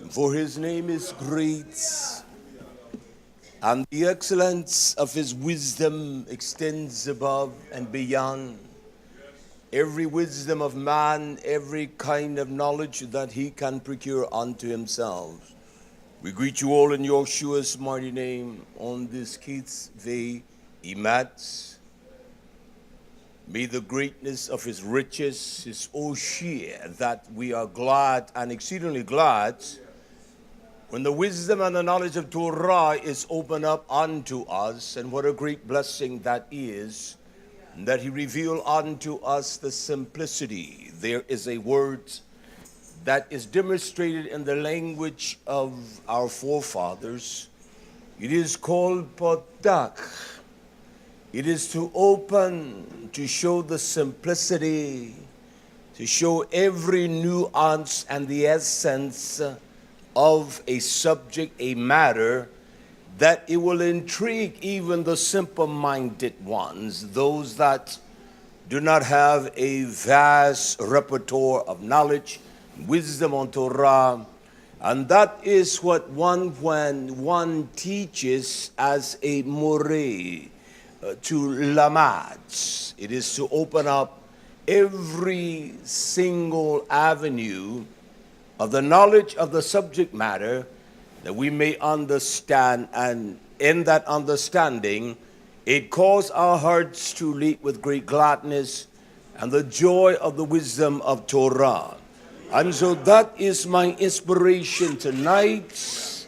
For his name is great, and the excellence of his wisdom extends above and beyond every wisdom of man, every kind of knowledge that he can procure unto himself. We greet you all in Yeshua's mighty name on this Keith's Day Emat. May the greatness of his riches, his Oshir, that we are glad and exceedingly glad when the wisdom and the knowledge of Torah is opened up unto us, and what a great blessing that is, that he revealed unto us the simplicity. There is a word that is demonstrated in the language of our forefathers. It is called podak. It is to open, to show the simplicity, to show every nuance and the essence of a subject, a matter, that it will intrigue even the simple-minded ones, those that do not have a vast repertoire of knowledge, wisdom on Torah. And that is what when one teaches as a moreh to lamad. It is to open up every single avenue of the knowledge of the subject matter, that we may understand, and in that understanding, it calls our hearts to leap with great gladness and the joy of the wisdom of Torah. And so that is my inspiration tonight.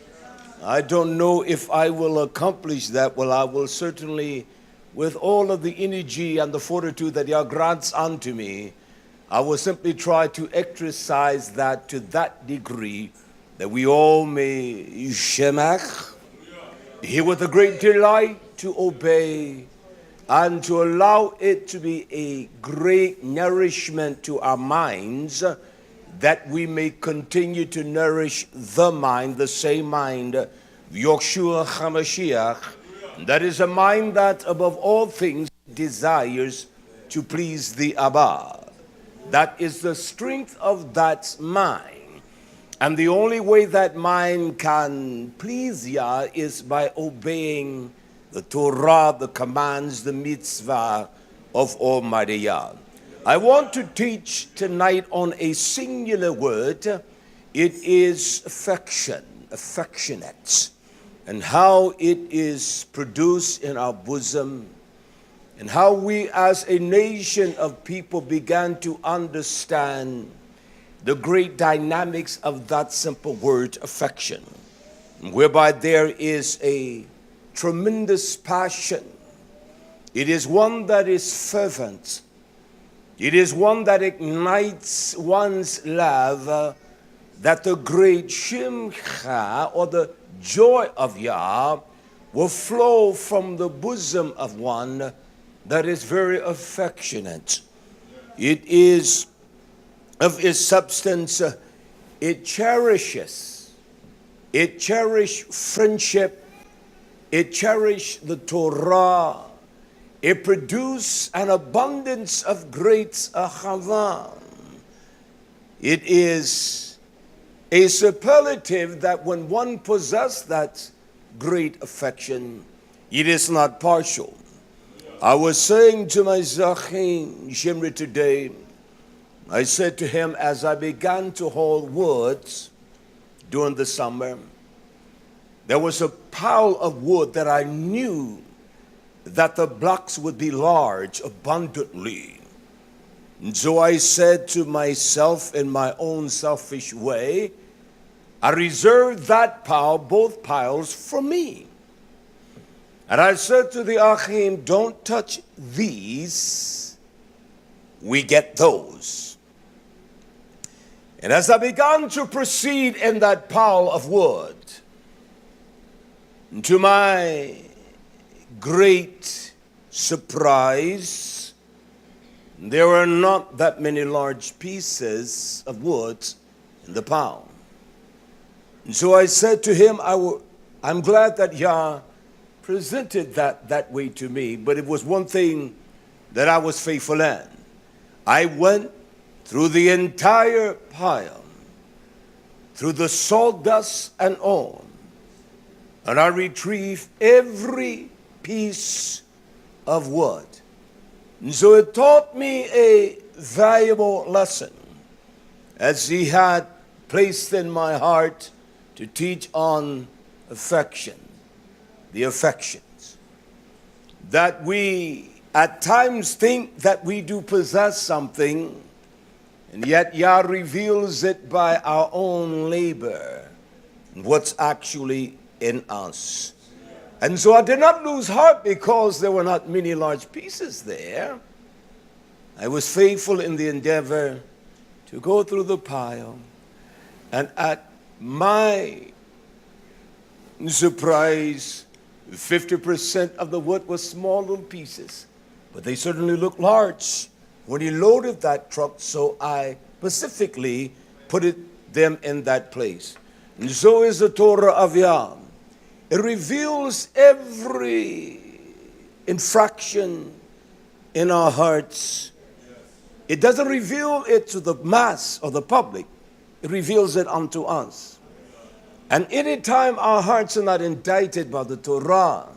I don't know if I will accomplish that. Well, I will certainly, with all of the energy and the fortitude that Yah grants unto me, I will simply try to exercise that to that degree that we all may shemach, hear with a great delight, to obey, and to allow it to be a great nourishment to our minds, that we may continue to nourish the mind, the same mind, Yeshua HaMashiach. That is a mind that above all things desires to please the Abba. That is the strength of that mind. And the only way that mind can please Yah is by obeying the Torah, the commands, the mitzvah of Almighty Yah. I want to teach tonight on a singular word. It is affection, affectionate, and how it is produced in our bosom, and how we as a nation of people began to understand the great dynamics of that simple word, affection, whereby there is a tremendous passion. It is one that is fervent. It is one that ignites one's love, that the great shimcha, or the joy of Yah, will flow from the bosom of one that is very affectionate. It is of its substance, it cherishes friendship, it cherishes the Torah, it produces an abundance of great ahava. It is a superlative that when one possesses that great affection, it is not partial. I was saying to my Zachin Shimri today, I said to him as I began to haul wood during the summer, there was a pile of wood that I knew that the blocks would be large abundantly. And so I said to myself in my own selfish way, I reserved that pile, both piles, for me. And I said to the Achim, don't touch these, we get those. And as I began to proceed in that pile of wood, to my great surprise, there were not that many large pieces of wood in the pile. And so I said to him, I'm glad that Yah presented that way to me, but it was one thing that I was faithful in. I went through the entire pile, through the sawdust and all, and I retrieved every piece of wood. And so it taught me a valuable lesson, as he had placed in my heart to teach on affection, the affections. That we at times think that we do possess something, and yet Yah reveals it by our own labor, what's actually in us. And so I did not lose heart because there were not many large pieces there. I was faithful in the endeavor to go through the pile, and at my surprise, 50% of the wood was small little pieces, but they certainly looked large when he loaded that truck, so I specifically put them in that place. And so is the Torah of Yah. It reveals every infraction in our hearts. It doesn't reveal it to the mass or the public. It reveals it unto us. And anytime our hearts are not indicted by the Torah,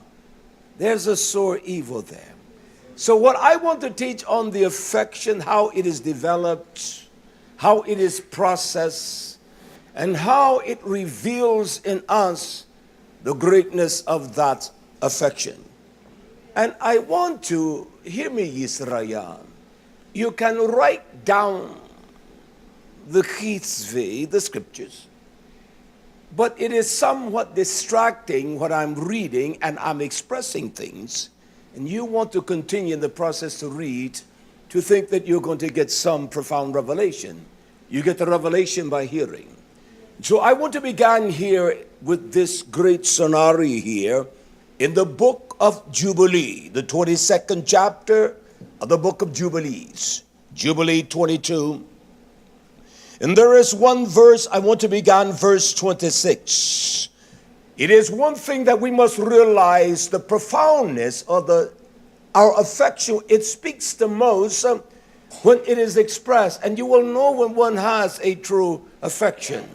there's a sore evil there. So what I want to teach on the affection, how it is developed, how it is processed, and how it reveals in us the greatness of that affection. And I want to, hear me, Yisrael, you can write down the chitzveh, the scriptures, but it is somewhat distracting what I'm reading, and I'm expressing things, and you want to continue in the process to read, to think that you're going to get some profound revelation. You get the revelation by hearing. So I want to begin here with this great scenario here in the book of Jubilee, the 22nd chapter of the book of Jubilees, Jubilee 22. And there is one verse, I want to begin verse 26. It is one thing that we must realize, the profoundness of our affection. It speaks the most when it is expressed, and you will know when one has a true affection.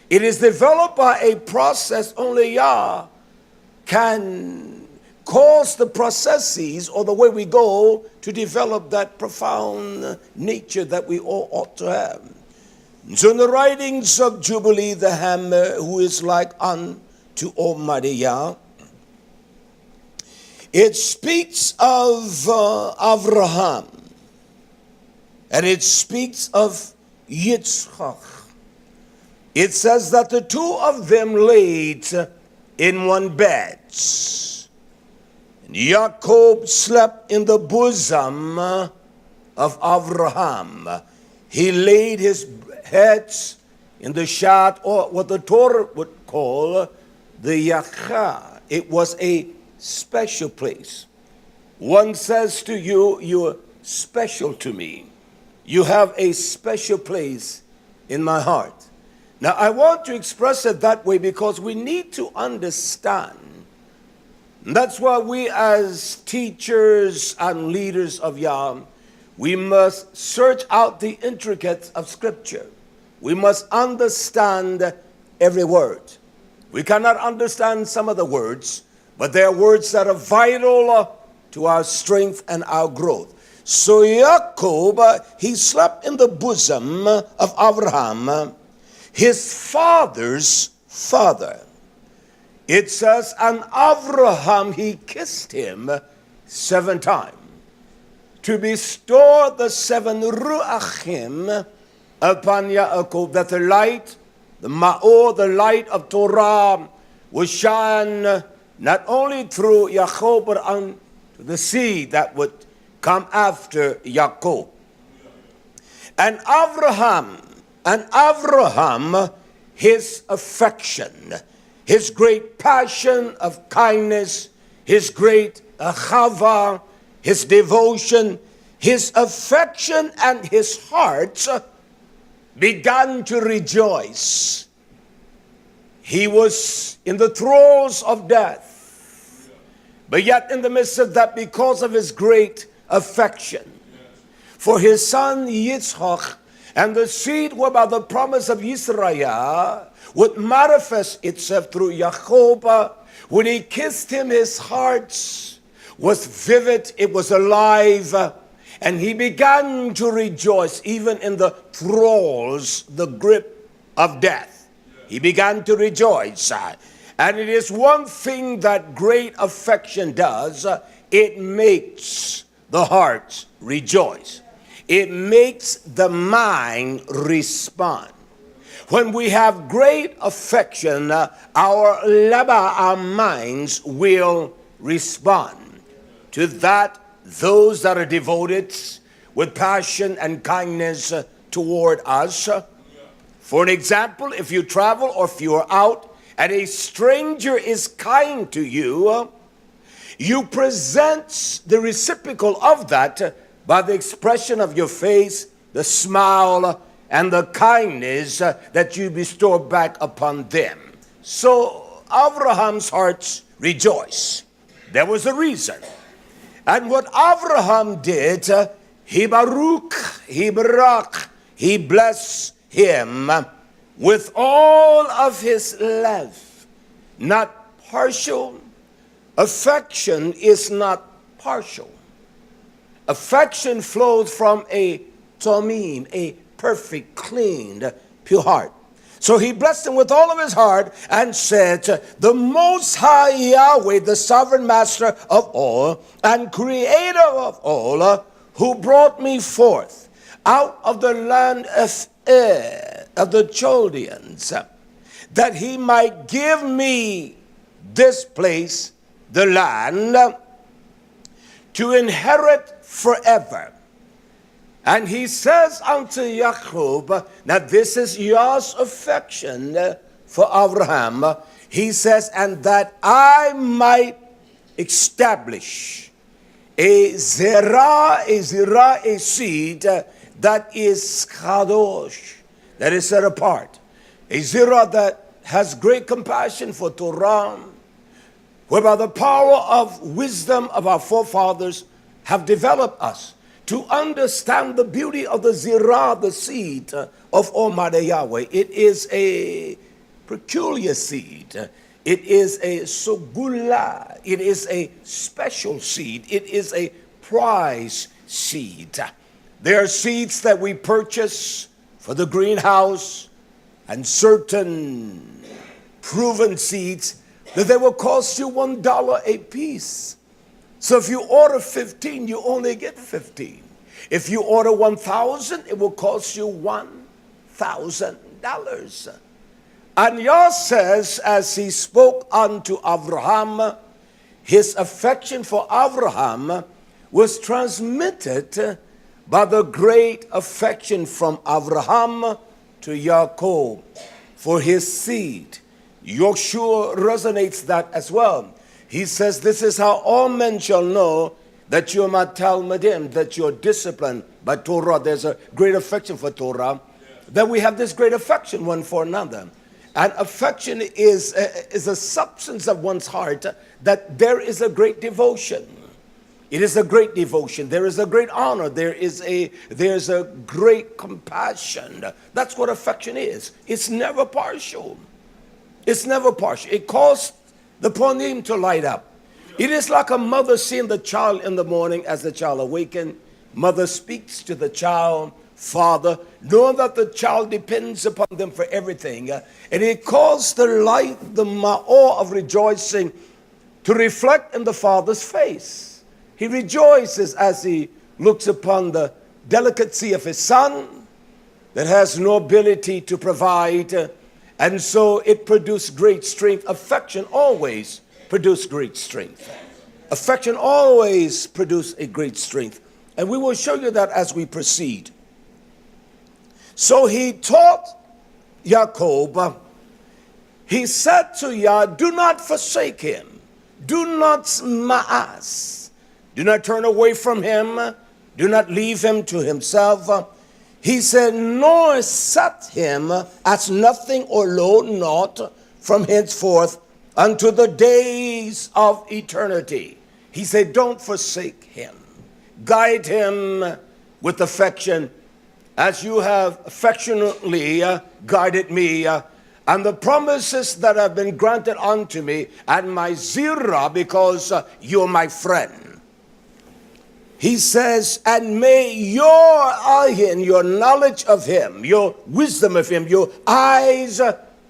It is developed by a process only Yah can cause the processes or the way we go to develop that profound nature that we all ought to have. So in the writings of Jubilee, the hammer who is like unto Almighty Yah, it speaks of Abraham, and it speaks of Yitzchak. It says that the two of them laid in one bed. And Jacob slept in the bosom of Abraham. He laid his head in the shat, or what the Torah would call the Yacha. It was a special place. One says to you, you're special to me. You have a special place in my heart. Now, I want to express it that way because we need to understand. That's why we as teachers and leaders of Yah, we must search out the intricacies of Scripture. We must understand every word. We cannot understand some of the words, but they are words that are vital to our strength and our growth. So Jacob, he slept in the bosom of Abraham, his father's father. It says, and Abraham, he kissed him 7 times to bestow the 7 ruachim upon Yaakov, that the light, the ma'or, the light of Torah, would shine not only through Yaakov, but unto the seed that would come after Yaakov. And Abraham, his affection, his great passion of kindness, his great chava, his devotion, his affection, and his heart began to rejoice. He was in the throes of death, but yet in the midst of that, because of his great affection for his son Yitzchak, And the seed whereby the promise of Israel would manifest itself through Jacob. When he kissed him, his heart was vivid, it was alive, and he began to rejoice even in the thralls, the grip of death. He began to rejoice. And it is one thing that great affection does. It makes the heart rejoice. It makes the mind respond. When we have great affection, our minds will respond to that. Those that are devoted with passion and kindness toward us. For an example, if you travel or if you are out and a stranger is kind to you, you present the reciprocal of that by the expression of your face, the smile, and the kindness that you bestow back upon them. So Abraham's hearts rejoice. There was a reason. And what Abraham did, he barak, he blessed him with all of his love. Not partial. Affection is not partial. Affection flows from a tamim, a perfect, clean, pure heart. So he blessed him with all of his heart and said, the Most High Yahweh, the sovereign master of all and creator of all, who brought me forth out of the land of the Chaldeans, that he might give me this place, the land, to inherit forever. And he says unto Jacob, now this is Yah's affection for Abraham. He says, and that I might establish a zerah, a seed that is kadosh, that is set apart. A zerah that has great compassion for Torah, whereby the power of wisdom of our forefathers have developed us to understand the beauty of the zirah, the seed of Almighty Yahweh. It is a peculiar seed. It is a sogula. It is a special seed. It is a prize seed. There are seeds that we purchase for the greenhouse and certain proven seeds that they will cost you $1 a piece. So if you order 15, you only get 15. If you order 1,000, it will cost you $1,000. And Yah says, as he spoke unto Abraham, his affection for Abraham was transmitted by the great affection from Abraham to Jacob for his seed. Yoshua resonates that as well. He says, this is how all men shall know that you're my Talmudim, that you're disciplined by Torah. There's a great affection for Torah. That we have this great affection one for another. And affection is a substance of one's heart, that there is a great devotion. It is a great devotion. There is a great honor. There's a great compassion. That's what affection is. It's never partial. It's never partial. It caused the panim to light up. It is like a mother seeing the child in the morning as the child awakens. Mother speaks to the child, father, knowing that the child depends upon them for everything. And it caused the light, the ma'or of rejoicing to reflect in the father's face. He rejoices as he looks upon the delicacy of his son that has no ability to provide. And so it produced great strength. Affection always produced great strength. Affection always produced a great strength. And we will show you that as we proceed. So he taught Jacob, he said to Yah, do not forsake him. Do not ma'as. Do not turn away from him. Do not leave him to himself. He said, nor set him as nothing or lo naught from henceforth unto the days of eternity. He said, don't forsake him. Guide him with affection as you have affectionately guided me, and the promises that have been granted unto me, and my zirah, because you're my friend. He says, and may your ayin, your knowledge of him, your wisdom of him, your eyes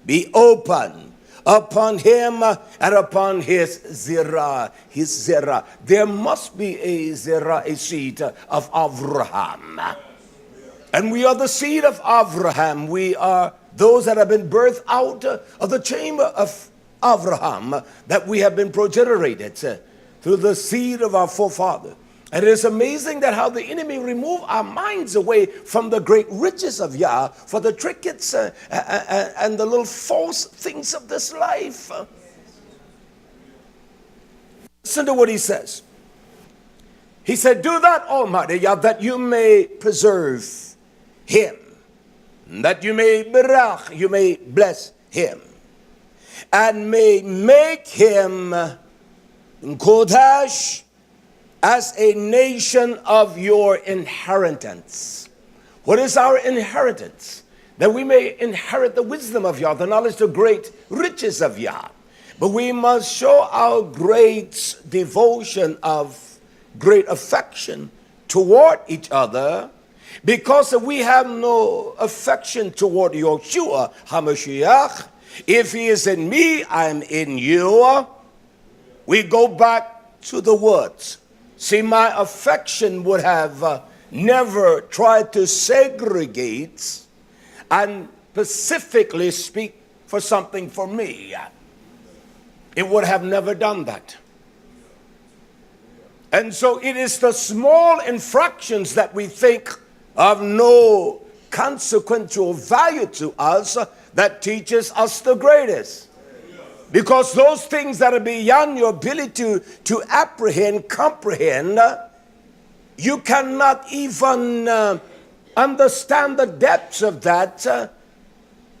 be open upon him and upon his zirah. His zirah. There must be a zirah, a seed of Abraham. And we are the seed of Abraham. We are those that have been birthed out of the chamber of Abraham, that we have been progenerated through the seed of our forefather. And it is amazing that how the enemy remove our minds away from the great riches of Yah for the trinkets and the little false things of this life. Listen to what he says. He said, do that, Almighty Yah, that you may preserve him, that you may berach, you may bless him, and may make him kodash, as a nation of your inheritance. What is our inheritance? That we may inherit the wisdom of Yah, the knowledge, the great riches of Yah. But we must show our great devotion of great affection toward each other, because if we have no affection toward Yeshua HaMashiach, if he is in me, I am in you, we go back to the words. See, my affection would have never tried to segregate and specifically speak for something for me. It would have never done that. And so it is the small infractions that we think of no consequential value to us that teaches us the greatest. Because those things that are beyond your ability to apprehend, comprehend, you cannot even understand the depths of that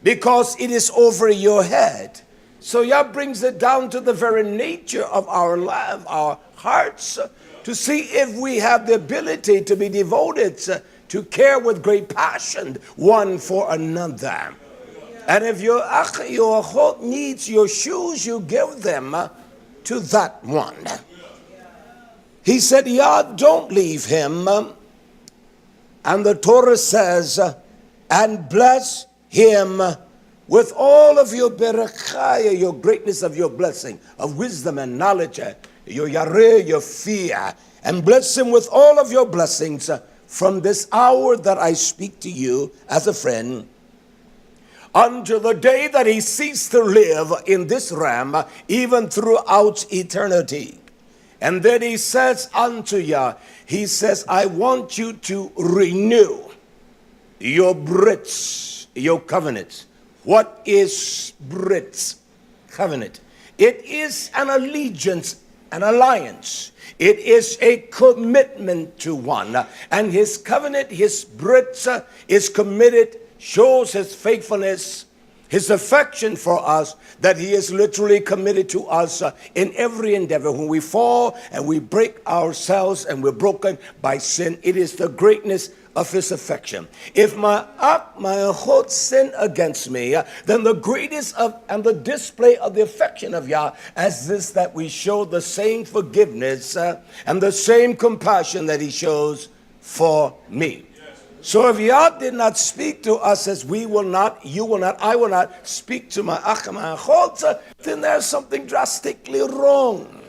because it is over your head. So Yah brings it down to the very nature of our life, our hearts, to see if we have the ability to be devoted to care with great passion one for another. And if your achot needs your shoes, you give them to that one. He said, Yah, don't leave him. And the Torah says, and bless him with all of your berakah, your greatness of your blessing, of wisdom and knowledge, your yareh, your fear, and bless him with all of your blessings from this hour that I speak to you as a friend, until the day that he ceased to live in this realm, even throughout eternity. And then he says unto Yah, he says, I want you to renew your brits, your covenant. What is brits? Covenant. It is an allegiance, an alliance. It is a commitment to one. And his covenant, his brits, is committed, shows his faithfulness, his affection for us, that he is literally committed to us in every endeavor. When we fall and we break ourselves and we're broken by sin, it is the greatness of his affection. If my achot sin against me, then the greatest of and the display of the affection of Yah as this, that we show the same forgiveness and the same compassion that he shows for me. So if Yah did not speak to us as we will not, you will not, I will not speak to my achot, then there's something drastically wrong.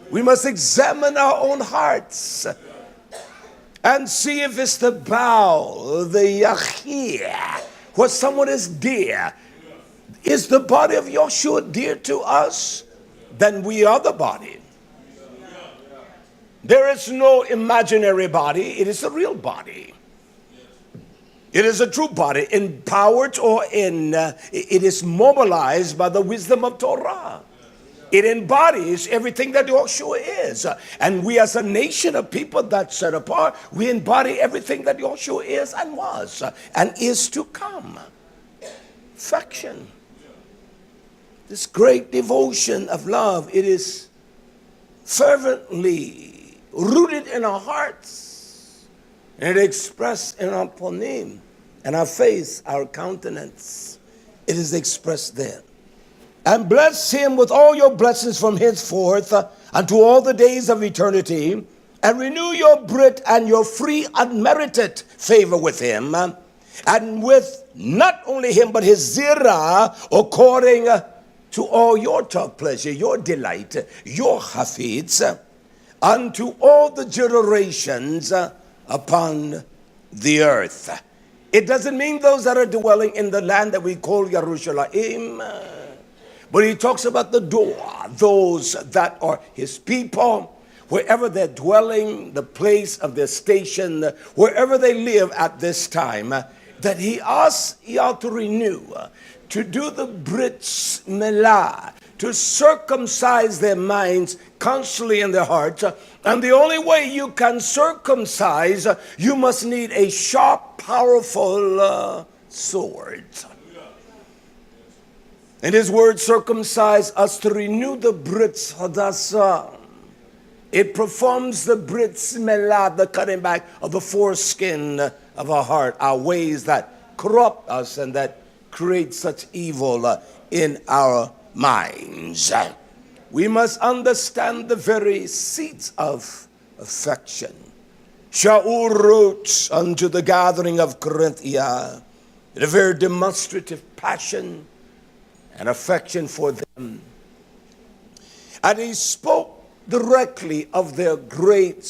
We must examine our own hearts and see if it's the bow, the yachir, what someone is dear. Is the body of Yeshua dear to us? Then we are the body. There is no imaginary body. It is a real body. It is a true body, empowered or it is mobilized by the wisdom of Torah. It embodies everything that Yeshua is. And we as a nation of people that's set apart, we embody everything that Yeshua is and was and is to come. Affection. This great devotion of love, it is fervently rooted in our hearts. And it expressed in our ponim, and our face, our countenance. It is expressed there. And bless him with all your blessings from henceforth unto all the days of eternity, and renew your Brit and your free unmerited favor with him, and with not only him but his zirah, according to all your talk pleasure, your delight, your hafiz, unto all the generations upon the earth. It doesn't mean those that are dwelling in the land that we call Yerushalayim, but he talks about the door, those that are his people, wherever they're dwelling, the place of their station, wherever they live at this time, that he asks y'all to renew, to do the Brit Milah, to circumcise their minds constantly in their hearts. And the only way you can circumcise, you must need a sharp, powerful sword. And his word circumcise us to renew the Brit Hadassah. It performs the Brit Milah, the cutting back of the foreskin of our heart, our ways that corrupt us and that create such evil in our minds. We must understand the very seats of affection. Shaul wrote unto the gathering of Corinthia a very demonstrative passion and affection for them. And he spoke directly of their great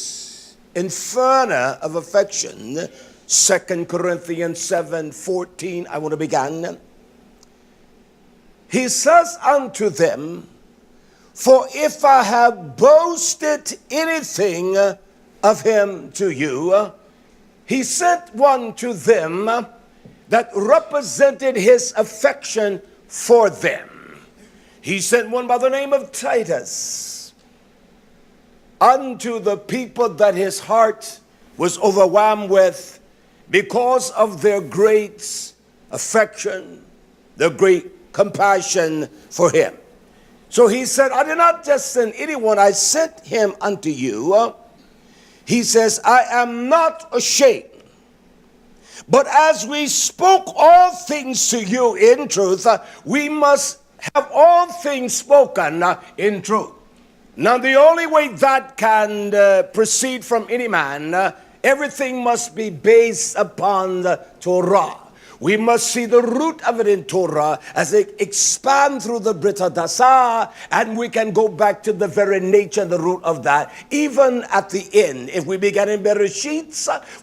inferno of affection. 2 Corinthians 7:14, I want to begin. He says unto them, for if I have boasted anything of him to you, he sent one to them that represented his affection for them. He sent one by the name of Titus unto the people that his heart was overwhelmed with because of their great affection, their great compassion for him. So he said, I did not just send anyone, I sent him unto you. He says, I am not ashamed. But as we spoke all things to you in truth, we must have all things spoken in truth. Now the only way that can proceed from any man, everything must be based upon the Torah. We must see the root of it in Torah as it expands through the Brit Hadassah, and we can go back to the very nature and the root of that, even at the end. If we begin in Bereshit,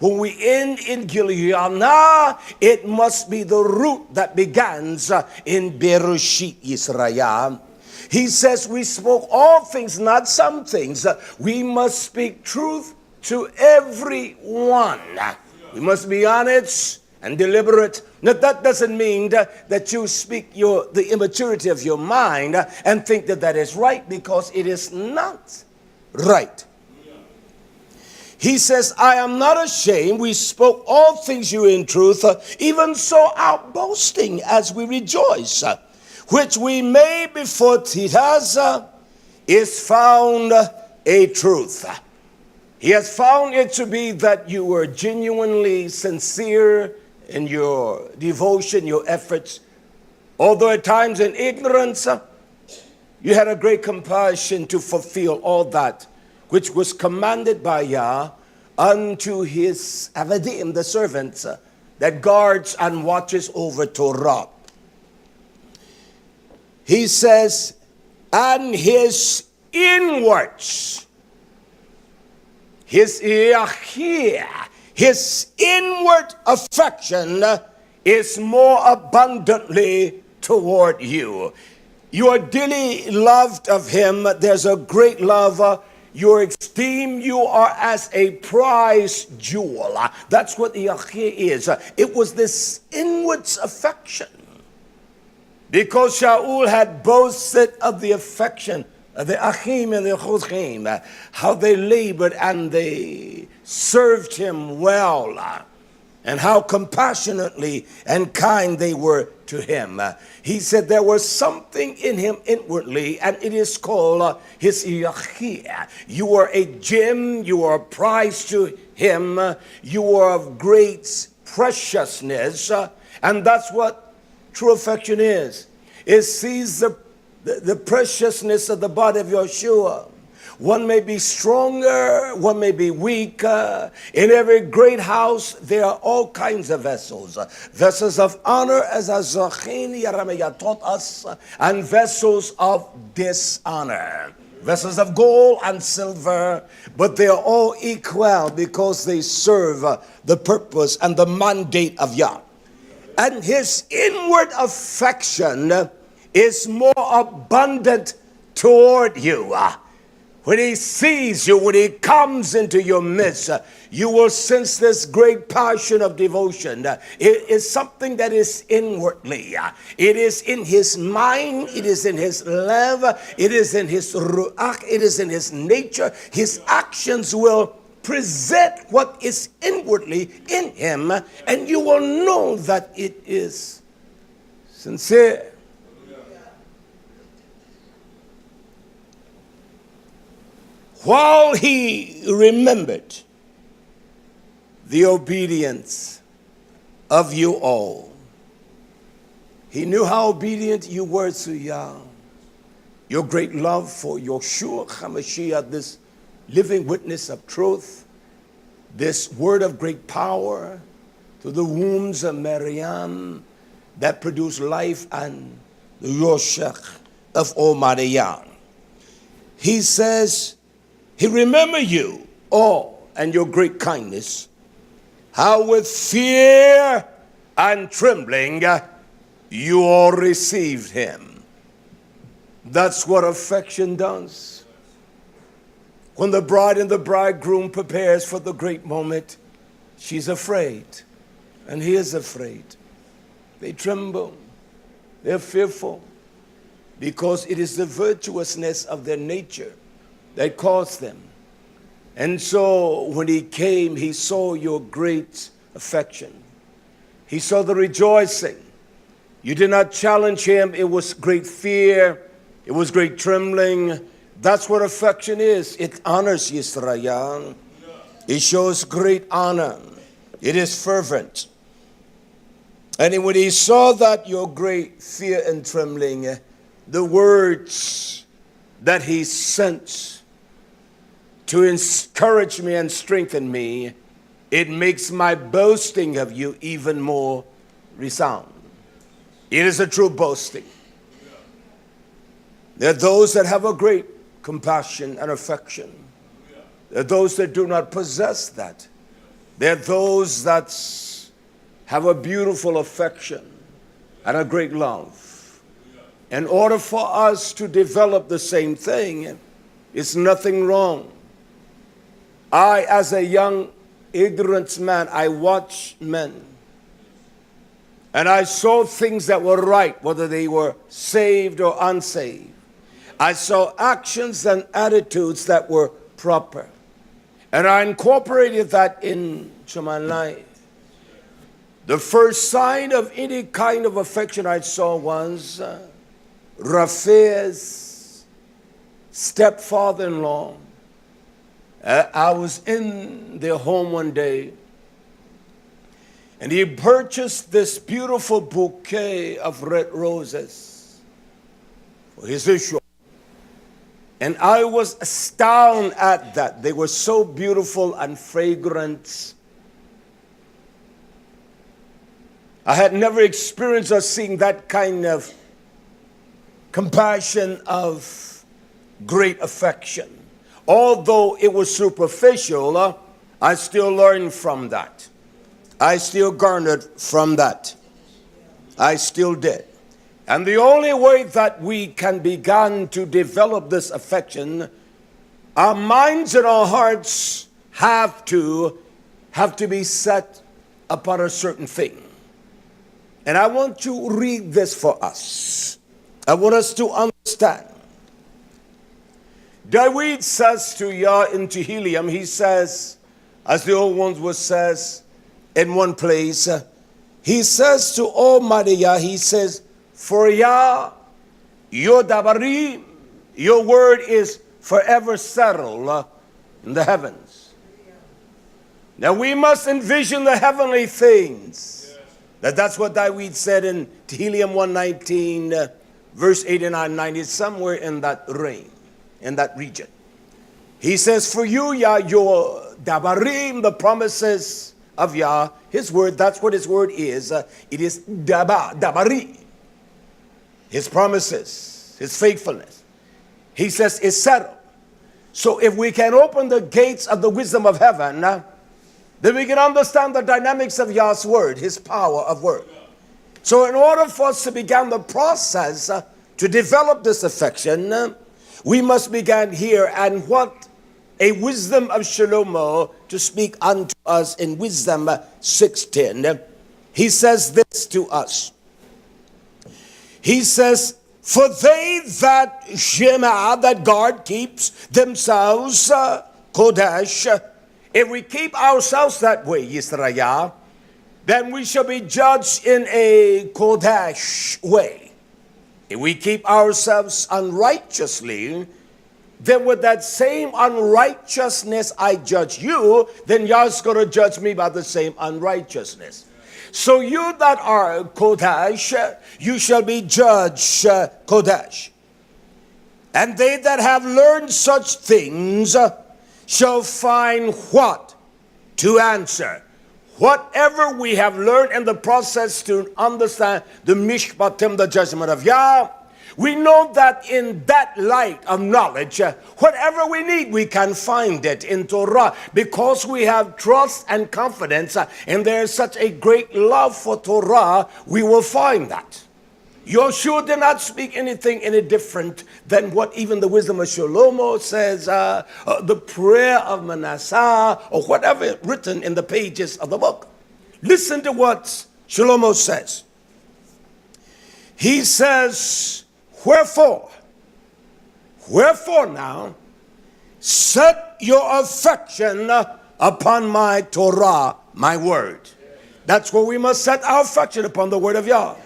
when we end in Gilyana, it must be the root that begins in Bereshit Yisrael. He says we spoke all things, not some things. We must speak truth to everyone. We must be honest and deliberate. Now that doesn't mean that you speak the immaturity of your mind and think that that is right, because it is not right. He says, I am not ashamed. We spoke all things you in truth, even so out boasting as we rejoice, which we made before Titus is found a truth. He has found it to be that you were genuinely sincere in your devotion, your efforts. Although at times in ignorance, you had a great compassion to fulfill all that which was commanded by Yah unto his avadim, the servants that guards and watches over Torah. He says, and his inwards, his yachir, his inward affection is more abundantly toward you. You are dearly loved of him. There's a great love. Your esteem, you are as a prize jewel. That's what the yachir is. It was this inward affection. Because Shaul had boasted of the affection of the Achim and the Chodchim, how they labored and they served him well. and how compassionately and kind they were to him. He said there was something in him inwardly, and it is called his yachia. You are a gem, you are a prize to him, you are of great preciousness, and that's what true affection is. It sees the preciousness of the body of Yeshua. One may be stronger, one may be weaker. In every great house, there are all kinds of vessels. Vessels of honor, as Azachin Yarameya taught us, and vessels of dishonor. Vessels of gold and silver, but they are all equal because they serve the purpose and the mandate of Yah. And his inward affection is more abundant toward you. When he sees you, when he comes into your midst, you will sense this great passion of devotion. It is something that is inwardly. It is in his mind. It is in his love. It is in his ruach. It is in his nature. His actions will present what is inwardly in him, and you will know that it is sincere. While he remembered the obedience of you all, he knew how obedient you were to Yah. Your great love for Yeshua HaMashiach, this living witness of truth, this word of great power to the wombs of Miriam that produced life and the Yoshech of Almighty Yah. He says, he remember you all and your great kindness, how with fear and trembling you all received him. That's what affection does. When the bride and the bridegroom prepares for the great moment, she's afraid, and he is afraid. They tremble, they're fearful, because it is the virtuousness of their nature that caused them. And so when he came, he saw your great affection. He saw the rejoicing. You did not challenge him. It was great fear. It was great trembling. That's what affection is. It honors Yisrael. It shows great honor. It is fervent. And when he saw that your great fear and trembling, the words that he sent to encourage me and strengthen me, it makes my boasting of you even more resound. It is a true boasting. There are those that have a great compassion and affection. There are those that do not possess that. There are those that have a beautiful affection and a great love. In order for us to develop the same thing, it's nothing wrong. I, as a young, ignorant man, I watched men. And I saw things that were right, whether they were saved or unsaved. I saw actions and attitudes that were proper. And I incorporated that into my life. The first sign of any kind of affection I saw was Raphael's stepfather-in-law. I was in their home one day, and he purchased this beautiful bouquet of red roses for his issue. And I was astounded at that. They were so beautiful and fragrant. I had never experienced or seen that kind of compassion of great affection. Although it was superficial, I still learned from that. I still garnered from that. I still did. And the only way that we can begin to develop this affection, our minds and our hearts have to be set upon a certain thing. And I want to read this for us. I want us to understand. Dawid says to Yah in Tehillim, he says, as the old ones would says, in one place. He says to Almighty Yah, he says, for Yah, your dabarim, your word is forever settled in the heavens. Now we must envision the heavenly things. That's what Dawid said in Tehillim 119, verse 89, 90, somewhere in that range, in that region. He says, for you, Yah, your dabarim, the promises of Yah, his word, that's what his word is. It is dabari. His promises, his faithfulness. He says, is settled. So if we can open the gates of the wisdom of heaven, then we can understand the dynamics of Yah's word, his power of word. So in order for us to begin the process to develop this affection, we must begin here. And what a wisdom of Shlomo to speak unto us in Wisdom 6:10. He says this to us. He says, for they that shema, that guard, keeps themselves kodesh. If we keep ourselves that way, Yisrael, then we shall be judged in a kodesh way. If we keep ourselves unrighteously, then with that same unrighteousness I judge you, then Yah's going to judge me by the same unrighteousness. So you that are kodesh, you shall be judged kodesh. And they that have learned such things shall find what? To answer. Whatever we have learned in the process to understand the mishpatim, the judgment of Yah, we know that in that light of knowledge, whatever we need, we can find it in Torah, because we have trust and confidence, and there is such a great love for Torah, we will find that. Yoshua did not speak anything any different than what even the wisdom of Shlomo says, the prayer of Manasseh, or whatever written in the pages of the book. Listen to what Shlomo says. He says, wherefore now, set your affection upon my Torah, my word. That's where we must set our affection, upon the word of Yah.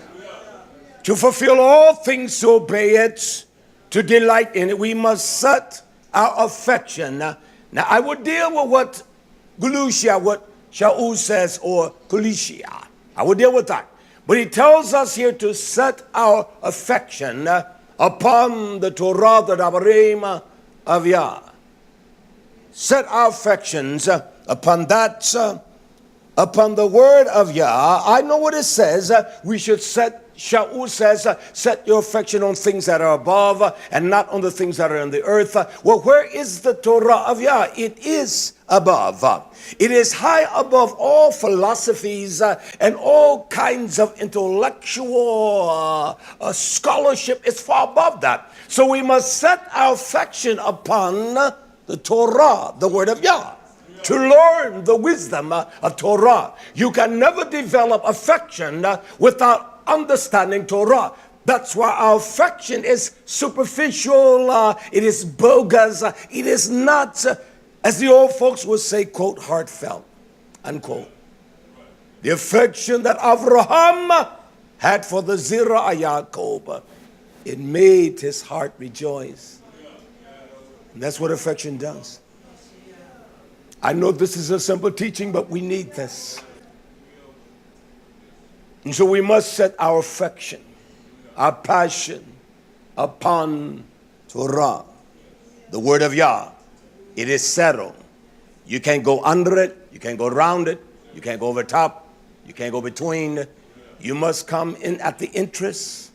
To fulfill all things, to obey it, to delight in it, we must set our affection. Now I would deal with what Gulushia, what Shaul says, or Kulishia. I would deal with that. But he tells us here to set our affection upon the Torah, the Dabarim of Yah. Set our affections upon that, upon the word of Yah. I know what it says. We should set, Shaul says, set your affection on things that are above and not on the things that are on the earth. Well, where is the Torah of Yah? It is above. It is high above all philosophies and all kinds of intellectual scholarship. It's far above that. So we must set our affection upon the Torah, the word of Yah, to learn the wisdom of Torah. You can never develop affection without understanding Torah. That's why our affection is superficial, it is bogus, it is not, as the old folks would say, quote, heartfelt, unquote. The affection that Abraham had for the Zerah Yaakov, it made his heart rejoice. And that's what affection does. I know this is a simple teaching, but we need this. And so we must set our affection, our passion upon Torah, the word of Yah. It is settled. You can't go under it. You can't go around it. You can't go over top. You can't go between. You must come in at the entrance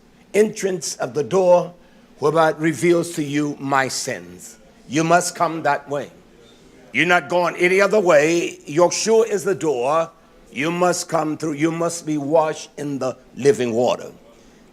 of the door, whereby it reveals to you my sins. You must come that way. You're not going any other way. Yeshua is the door. You must come through. You must be washed in the living water.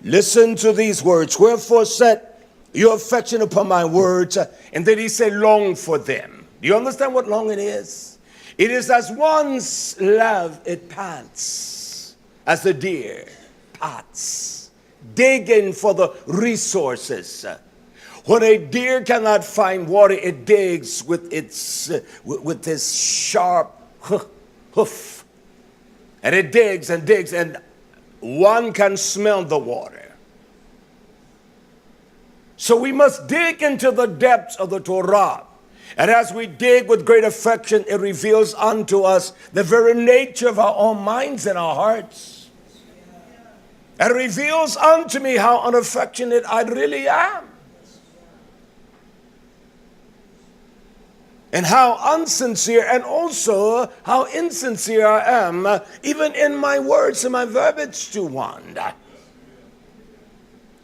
Listen to these words. Wherefore set your affection upon my words. And then he said, long for them. Do you understand what long it is? It is as one's love, it pants, as the deer pants, digging for the resources. When a deer cannot find water, it digs with its sharp hoof. And it digs and digs, and one can smell the water. So we must dig into the depths of the Torah. And as we dig with great affection, it reveals unto us the very nature of our own minds and our hearts. And it reveals unto me how unaffectionate I really am. And how unsincere and also how insincere I am, even in my words and my verbiage to one.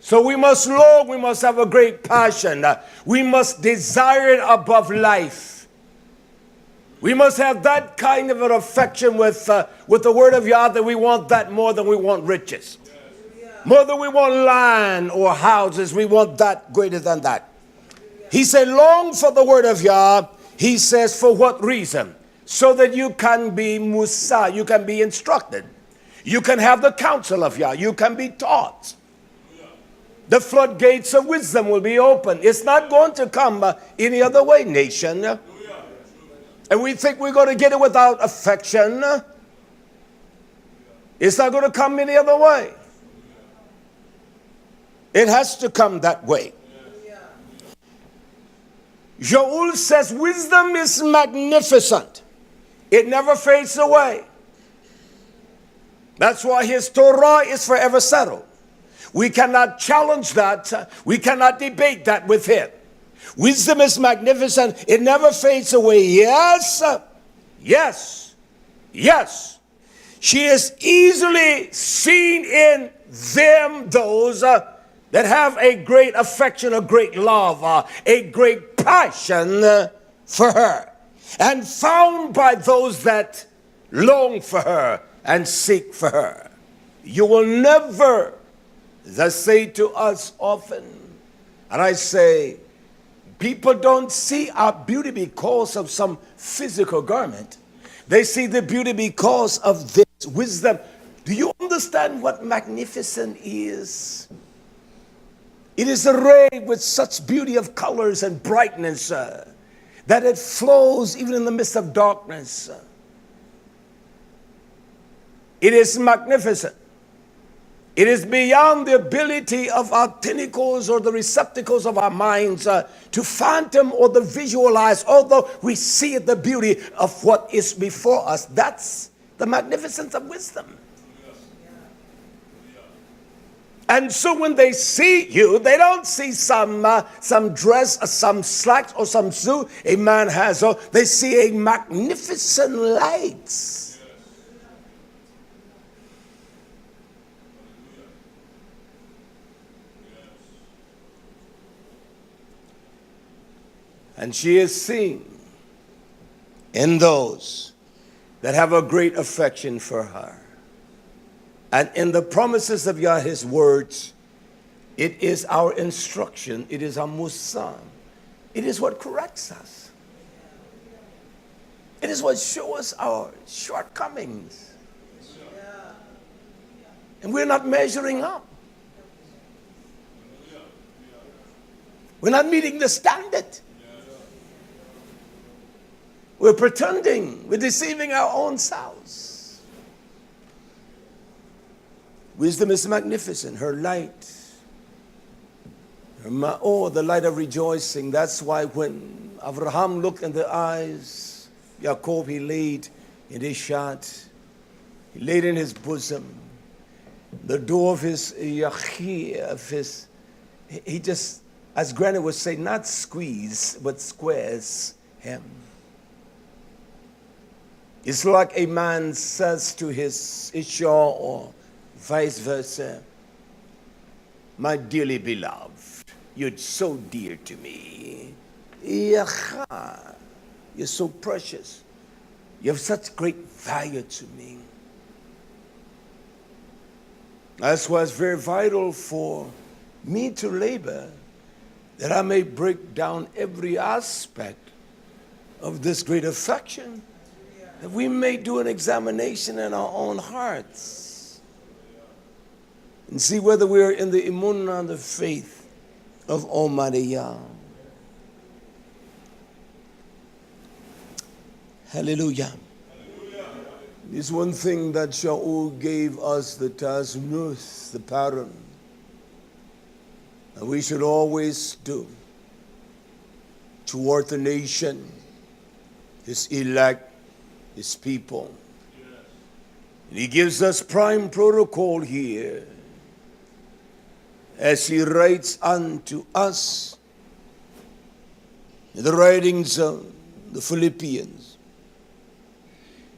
So we must long, we must have a great passion. We must desire it above life. We must have that kind of an affection with the word of Yah, that we want that more than we want riches. More than we want land or houses, we want that greater than that. He said, long for the word of Yah. He says, for what reason? So that you can be Musa, you can be instructed. You can have the counsel of Yah, you can be taught. The floodgates of wisdom will be open. It's not going to come any other way, nation. And we think we're going to get it without affection. It's not going to come any other way. It has to come that way. Joel says wisdom is magnificent. It never fades away. That's why his Torah is forever settled. We cannot challenge that. We cannot debate that with him. Wisdom is magnificent. It never fades away. Yes, yes, yes. She is easily seen in them, those that have a great affection, a great love, a great passion for her, and found by those that long for her and seek for her. You will never, they say to us often, and I say, people don't see our beauty because of some physical garment. They see the beauty because of this wisdom. Do you understand what magnificent is? It is arrayed with such beauty of colors and brightness that it flows even in the midst of darkness. It is magnificent. It is beyond the ability of our tentacles or the receptacles of our minds to phantom or to visualize, although we see the beauty of what is before us. That's the magnificence of wisdom. And so when they see you, they don't see some dress, some slacks, or some suit a man has. Oh, they see a magnificent light. And she is seen in those that have a great affection for her. And in the promises of Yah, his words, it is our instruction, it is our Musa. It is what corrects us. It is what shows us our shortcomings. And we're not measuring up. We're not meeting the standard. We're pretending, we're deceiving our own selves. Wisdom is magnificent. Her light, the light of rejoicing. That's why when Abraham looked in the eyes, Jacob, he laid in his shot, he laid in his bosom, the door of his he just, as Granny would say, not squeeze, but squares him. It's like a man says to his Isha or vice versa, my dearly beloved, you're so dear to me. You're so precious. You have such great value to me. That's why it's very vital for me to labor that I may break down every aspect of this great affection, that we may do an examination in our own hearts and see whether we're in the imunah, the faith of Almighty Yah. Hallelujah. This one thing that Shaul gave us the tasnus, the pattern, that we should always do toward the nation, his elect, his people. And he gives us prime protocol here as he writes unto us in the writings of the Philippians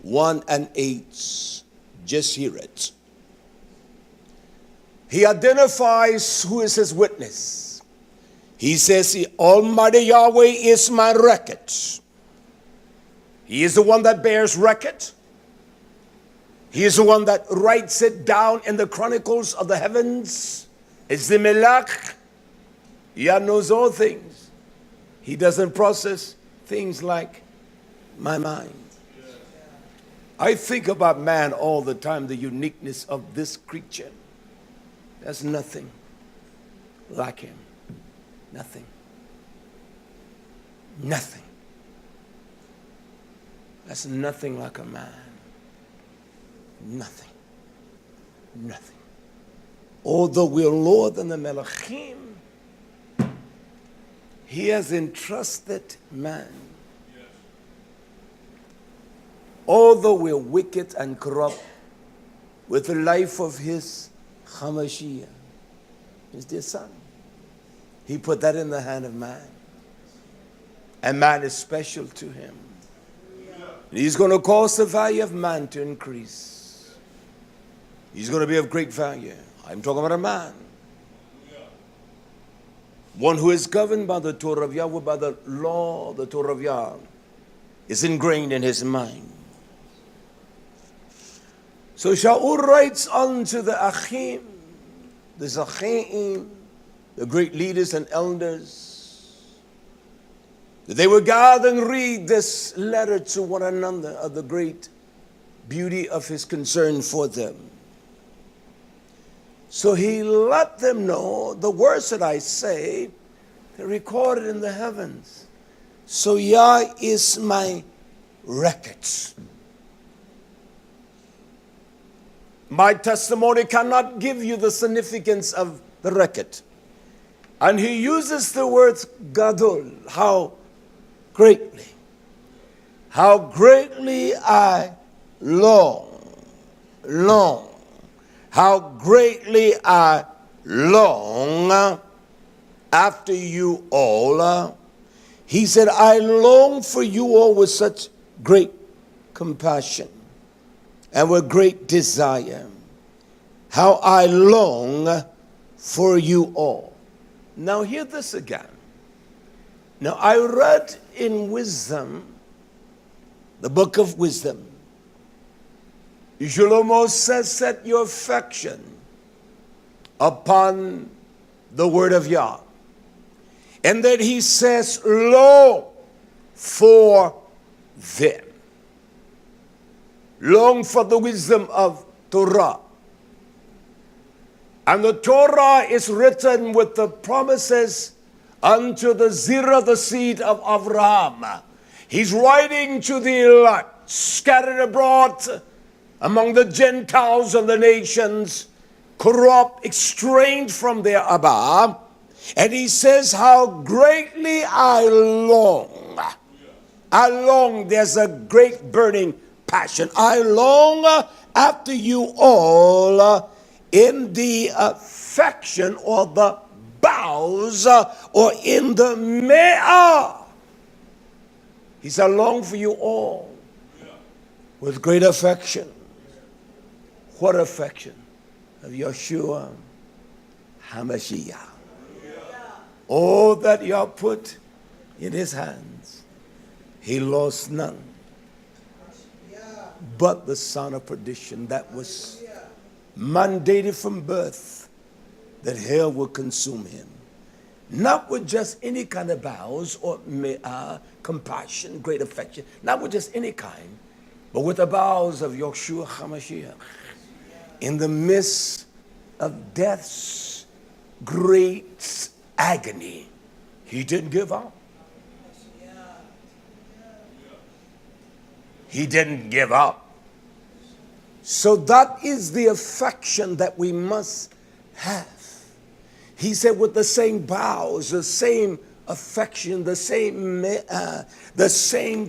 1 and 8. Just hear it. He identifies who is his witness. He says, Almighty Yahweh is my record. He is the one that bears record. He is the one that writes it down in the chronicles of the heavens. It's the Melech. Yah knows all things. He doesn't process things like my mind. I think about man all the time, the uniqueness of this creature. There's nothing like him. Nothing. Nothing. That's nothing like a man. Nothing. Nothing. Although we're lower than the Melachim, he has entrusted man. Although we're wicked and corrupt, with the life of his Hamashiach, his dear son, he put that in the hand of man. And man is special to him. And he's going to cause the value of man to increase. He's going to be of great value. I'm talking about a man. One who is governed by the Torah of Yahweh, by the law, the Torah of Yah, is ingrained in his mind. So Shaul writes unto the Achim, the Zachaim, the great leaders and elders, that they would gather and read this letter to one another of the great beauty of his concern for them. So he let them know the words that I say, they're recorded in the heavens. So Yah is my records. My testimony cannot give you the significance of the record. And he uses the words gadol, how greatly I long, how greatly I long after you all. He said, I long for you all with such great compassion and with great desire. How I long for you all. Now hear this again. Now I read in Wisdom, the book of Wisdom, Shlomo says, set your affection upon the word of Yah. And then he says, long for them. Long for the wisdom of Torah. And the Torah is written with the promises unto the Zerah, the seed of Abraham. He's writing to the elect, scattered abroad among the Gentiles and the nations, corrupt, estranged from their Abba. And he says, how greatly I long. I long, there's a great burning passion. I long after you all in the affection or the vows or in the me'ah. He said, I long for you all with great affection. What affection? Of Yeshua HaMashiach. All that Yah put in his hands, he lost none but the son of perdition that was mandated from birth that hell would consume him. Not with just any kind of vows or compassion, great affection, not with just any kind, but with the vows of Yeshua HaMashiach. In the midst of death's great agony, he didn't give up. He didn't give up. So that is the affection that we must have. He said with the same vows, the same affection, the same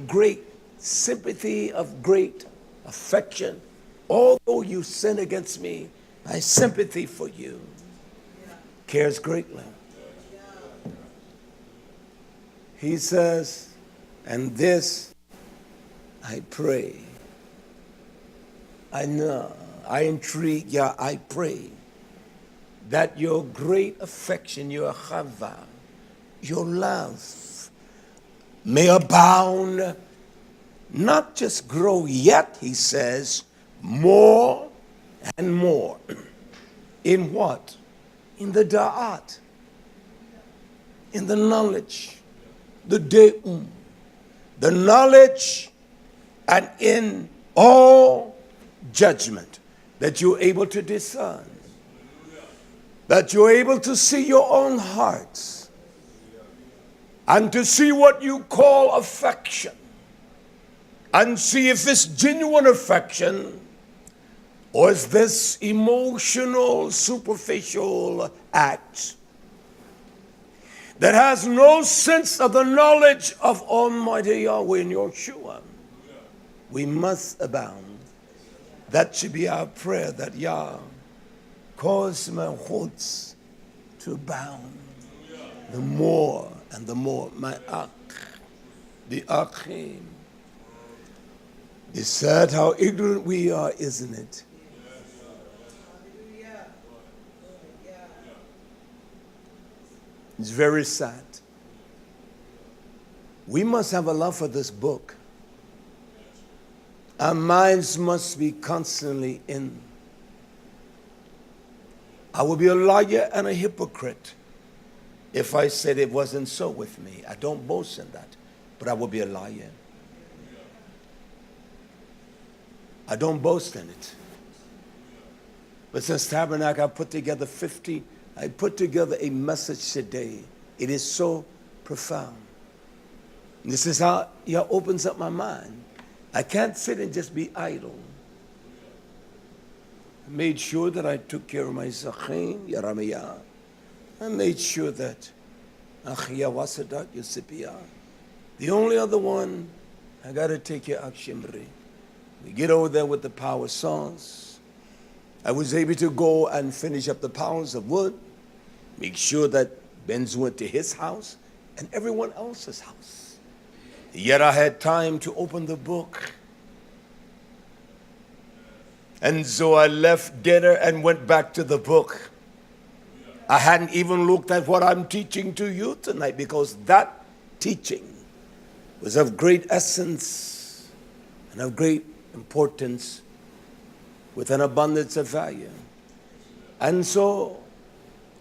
great sympathy of great affection. Although you sin against me, my sympathy for you cares greatly. He says, and this I pray. I know, I entreat, yeah, I pray that your great affection, your chava, your love may abound, not just grow yet, he says, more and more. In what? In the da'at, in the knowledge, the de'um, the knowledge, and in all judgment, that you're able to discern, that you're able to see your own hearts, and to see what you call affection, and see if it's genuine affection, or is this emotional, superficial act that has no sense of the knowledge of Almighty Yahweh in Yeshua. We must abound. That should be our prayer, that Yah cause my hearts to abound. The more and the more. My akh, the akhim. It's sad how ignorant we are, isn't it? It's very sad. We must have a love for this book. Our minds must be constantly in. I would be a liar and a hypocrite if I said it wasn't so with me. I don't boast in that, but I would be a liar. I don't boast in it. But since Tabernacle, I put together a message today. It is so profound. And this is how Yah opens up my mind. I can't sit and just be idle. I made sure that I took care of my Zachim, Yaramiyah. I made sure that Achia Wasadak, Yosipiyah. The only other one, I got to take care of Shimri. We get over there with the power songs. I was able to go and finish up the powers of wood. Make sure that Benz went to his house and everyone else's house. Yet I had time to open the book. And so I left dinner and went back to the book. I hadn't even looked at what I'm teaching to you tonight, because that teaching was of great essence and of great importance with an abundance of value. And so,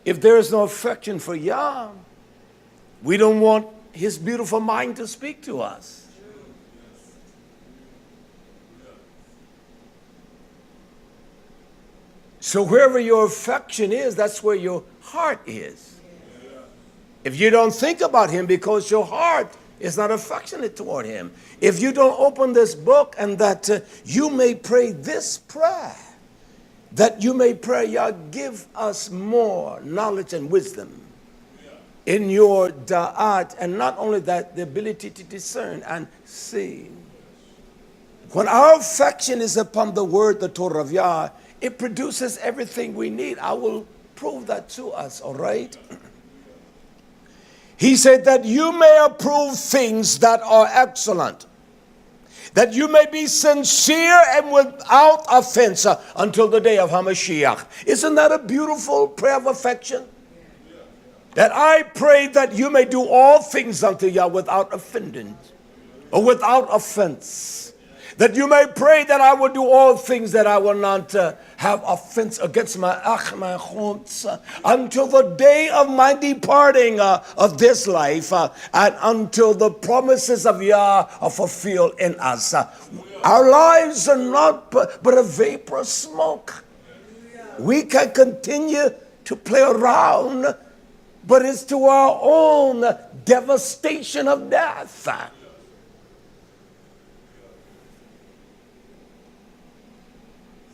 if there is no affection for Yah, we don't want His beautiful mind to speak to us. So wherever your affection is, that's where your heart is. If you don't think about Him because your heart is not affectionate toward Him, if you don't open this book and that you may pray this prayer, that you may pray, Yah, give us more knowledge and wisdom in your da'at, and not only that, the ability to discern and see. When our affection is upon the word, the Torah of Yah, it produces everything we need. I will prove that to us, all right? He said that you may approve things that are excellent, that you may be sincere and without offense until the day of HaMashiach. Isn't that a beautiful prayer of affection? That I pray that you may do all things unto Yah without offending or without offense. That you may pray that I will do all things, that I will not have offense against my chutz until the day of my departing of this life, and until the promises of Yah are fulfilled in us. Our lives are not but a vapor of smoke. We can continue to play around, but it's to our own devastation of death.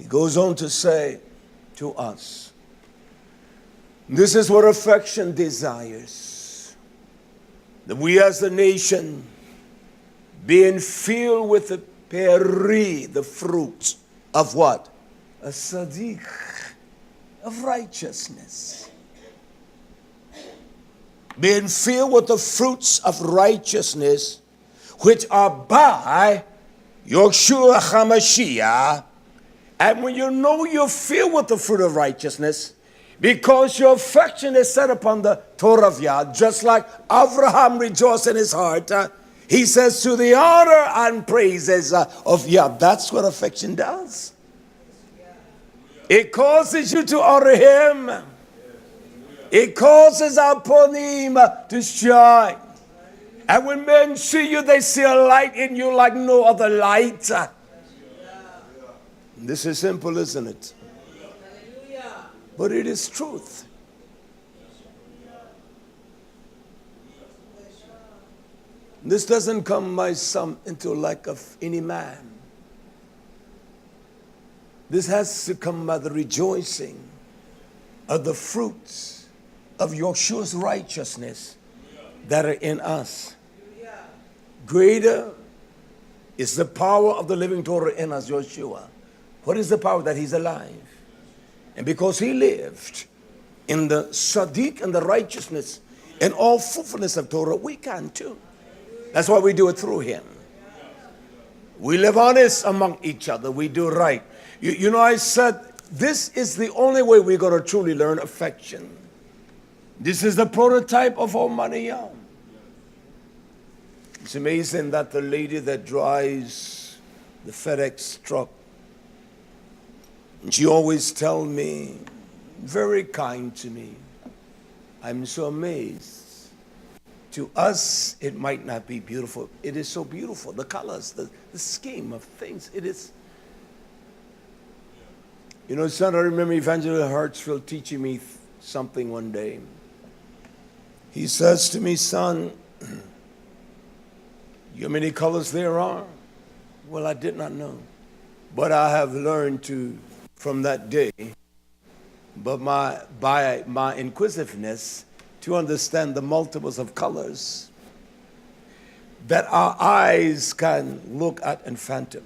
He goes on to say to us, this is what affection desires. That we as a nation, being filled with the peri, the fruit of what? A sadiq, of righteousness. Being filled with the fruits of righteousness, which are by Yeshua HaMashiach. And when you know you're filled with the fruit of righteousness, because your affection is set upon the Torah of Yah, just like Abraham rejoiced in his heart, he says, to the honor and praises of Yah. That's what affection does. It causes you to honor him. It causes upon him to shine. And when men see you, they see a light in you like no other light. This is simple, isn't it? But it is truth. This doesn't come by some intellect of any man. This has to come by the rejoicing of the fruits of Yeshua's righteousness that are in us. Greater is the power of the living Torah in us, Yeshua. What is the power? That he's alive. And because he lived in the sadiq and the righteousness and all fruitfulness of Torah, we can too. That's why we do it through him. We live honest among each other. We do right. You know, I said, this is the only way we're going to truly learn affection. This is the prototype of Almighty Yah. It's amazing that the lady that drives the FedEx truck, and she always tells me, very kind to me. I'm so amazed. To us, it might not be beautiful. It is so beautiful. The colors, the scheme of things, it is. You know, son, I remember Evangelist Hartsfield teaching me something one day. He says to me, son, you know how many colors there are? Well, I did not know. But I have learned to, from that day, but by my inquisitiveness, to understand the multiples of colors that our eyes can look at and phantom.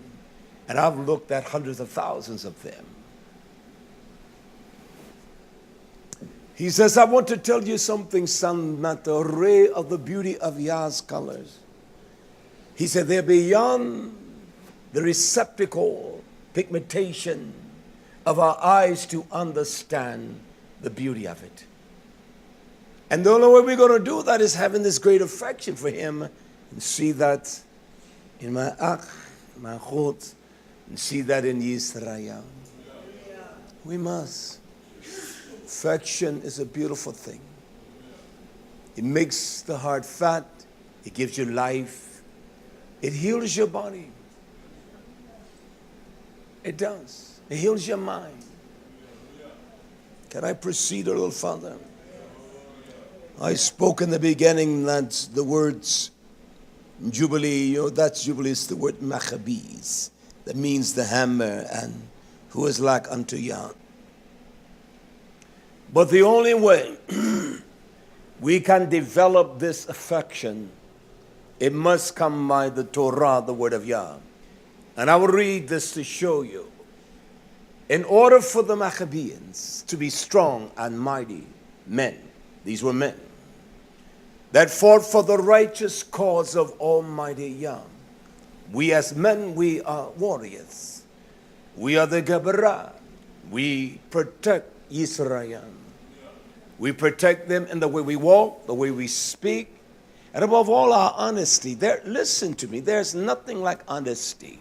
And I've looked at hundreds of thousands of them. He says, I want to tell you something, son, that the array of the beauty of Yah's colors. He said, they're beyond the receptacle, pigmentation of our eyes to understand the beauty of it. And the only way we're going to do that is having this great affection for him and see that in my akh, my khut, and see that in Yisrael. We must. Affection is a beautiful thing. It makes the heart fat. It gives you life. It heals your body. It does. It heals your mind. Can I proceed a little further? I spoke in the beginning that the words Jubilee, you know, that's Jubilee is the word Maccabees. That means the hammer, and who is like unto Yah. But the only way we can develop this affection, it must come by the Torah, the word of Yah. And I will read this to show you. In order for the Maccabeans to be strong and mighty men, these were men, that fought for the righteous cause of Almighty Yah. We as men, we are warriors. We are the Gebarah. We protect Israel. We protect them in the way we walk, the way we speak, and above all, our honesty. Listen to me, there's nothing like honesty.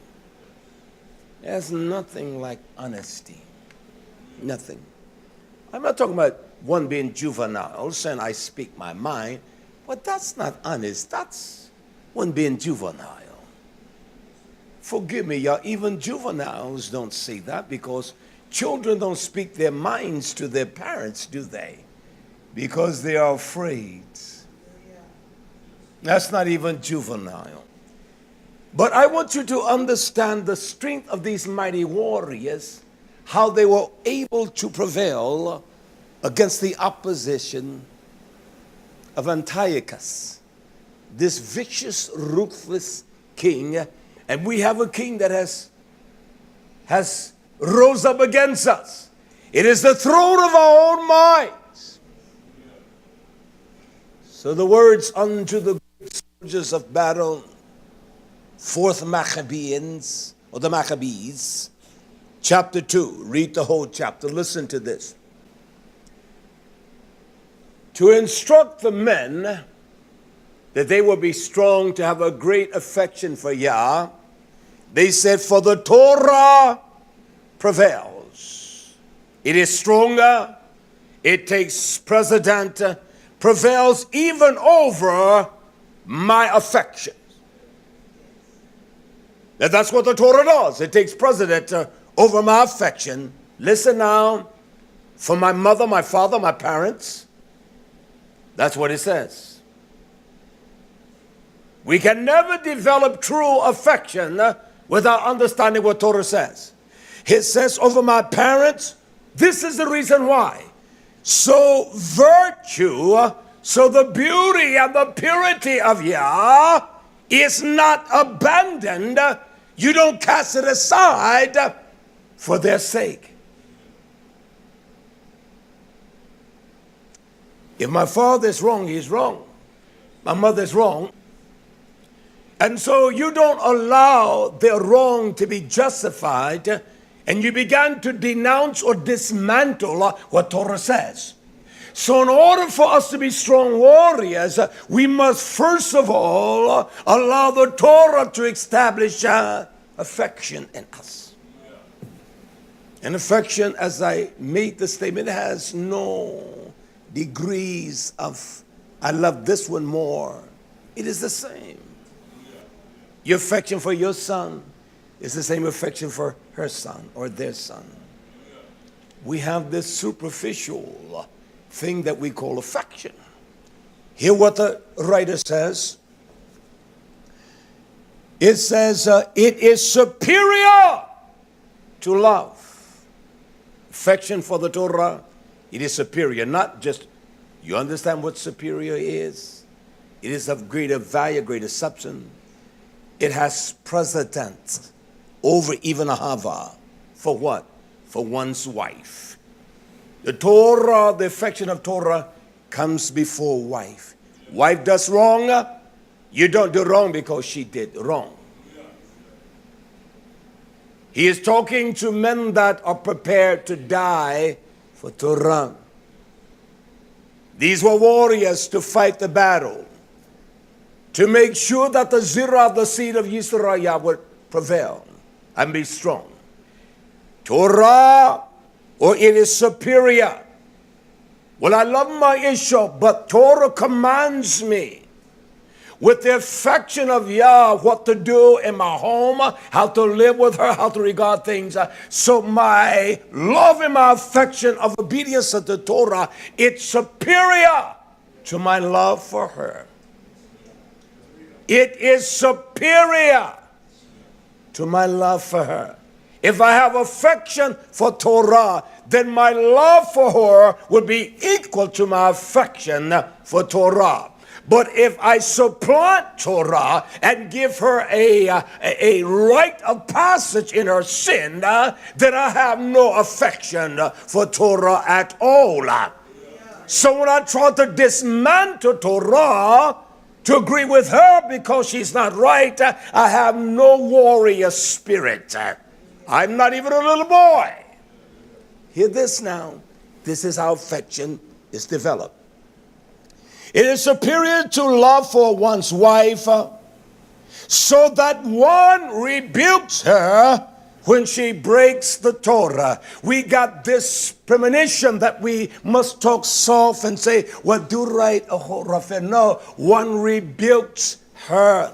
There's nothing like honesty. Nothing. I'm not talking about one being juvenile, saying I speak my mind, but that's not honest. That's one being juvenile. Forgive me, y'all, even juveniles don't say that, because children don't speak their minds to their parents, do they? Because they are afraid. That's not even juvenile. But I want you to understand the strength of these mighty warriors how they were able to prevail against the opposition of Antiochus, this vicious, ruthless king. And we have a king that has rose up against us. It is the throne of our own minds. So the words unto the soldiers of battle, fourth Maccabees, or the Maccabees, chapter 2. Read the whole chapter. Listen to this. To instruct the men that they will be strong, to have a great affection for Yah, they said, for the Torah prevails. It is stronger. It takes precedent, prevails even over my affections. And that's what the Torah does. It takes precedent over my affection. Listen now, for my mother, my father, my parents. That's what it says. We can never develop true affection without understanding what Torah says. It says over my parents, this is the reason why. So virtue, so the beauty and the purity of Yah is not abandoned. You don't cast it aside for their sake. If my father is wrong, he's wrong. My mother is wrong. And so you don't allow their wrong to be justified, and you began to denounce or dismantle what Torah says. So in order for us to be strong warriors, we must first of all allow the Torah to establish affection in us. And affection, as I made the statement, has no degrees of, I love this one more. It is the same. Your affection for your son is the same affection for her son or their son. We have this superficial thing that we call affection. Hear what the writer says. It says, it is superior to love. Affection for the Torah, it is superior. Not just, you understand what superior is? It is of greater value, greater substance. It has precedence over even ahava. For what? For one's wife. The Torah, the affection of Torah comes before wife. Wife does wrong, you don't do wrong because she did wrong. He is talking to men that are prepared to die for Torah. These were warriors to fight the battle, to make sure that the zirah, the seed of Yisrael, would prevail and be strong. Torah, or it is superior. Well, I love my Isha, but Torah commands me with the affection of Yah what to do in my home, how to live with her, how to regard things. So my love and my affection of obedience to the Torah, it's superior to my love for her. It is superior to my love for her. If I have affection for Torah, then my love for her would be equal to my affection for Torah. But if I supplant Torah and give her a rite of passage in her sin, then I have no affection for Torah at all. So when I try to dismantle Torah to agree with her because she's not right, I have no warrior spirit. I'm not even a little boy. Hear this now. This is how affection is developed. It is superior to love for one's wife, so that one rebukes her when she breaks the Torah. We got this premonition that we must talk soft and say, well, do right, oh, Raphael. No, one rebukes her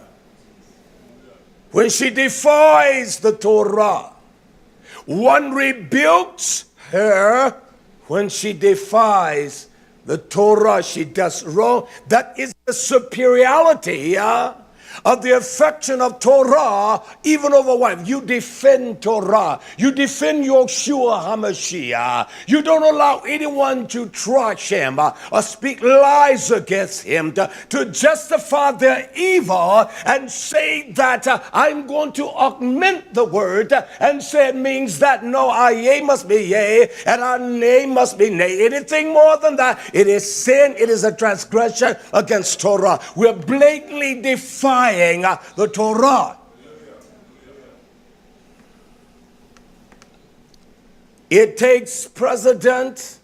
when she defies the Torah. One rebukes her when she defies the Torah. She does wrong. That is the superiority of the affection of Torah, even over wife. You defend Torah. You defend Yeshua HaMashiach. You don't allow anyone to trash him or speak lies against him to justify their evil and say that I'm going to augment the word and say it means that no, our yea must be yea and our nay must be nay. Anything more than that, it is sin, it is a transgression against Torah. We're blatantly defying the Torah. It takes precedent.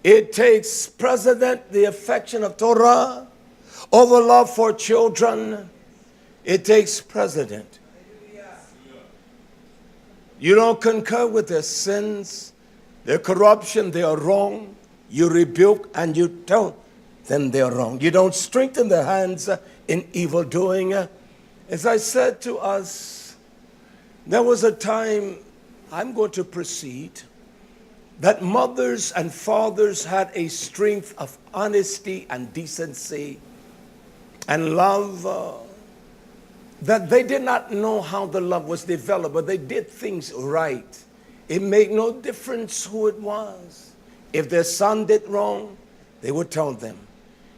It takes precedent, the affection of Torah, over love for children. It takes precedent. You don't concur with their sins, their corruption, they are wrong. You rebuke and you tell them they are wrong. You don't strengthen their hands in evil doing. As I said to us, there was a time, I'm going to proceed, that mothers and fathers had a strength of honesty and decency and love, that they did not know how the love was developed, but they did things right. It made no difference who it was. If their son did wrong, they would tell them.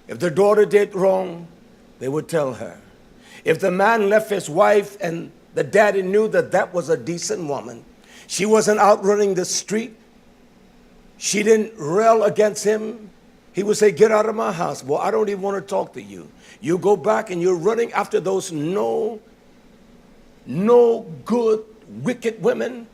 If their daughter did wrong, they would tell her. If the man left his wife and the daddy knew that that was a decent woman, she wasn't out running the street, she didn't rail against him, he would say, get out of my house. Well, I don't even want to talk to you. You go back and you're running after those no good, wicked women,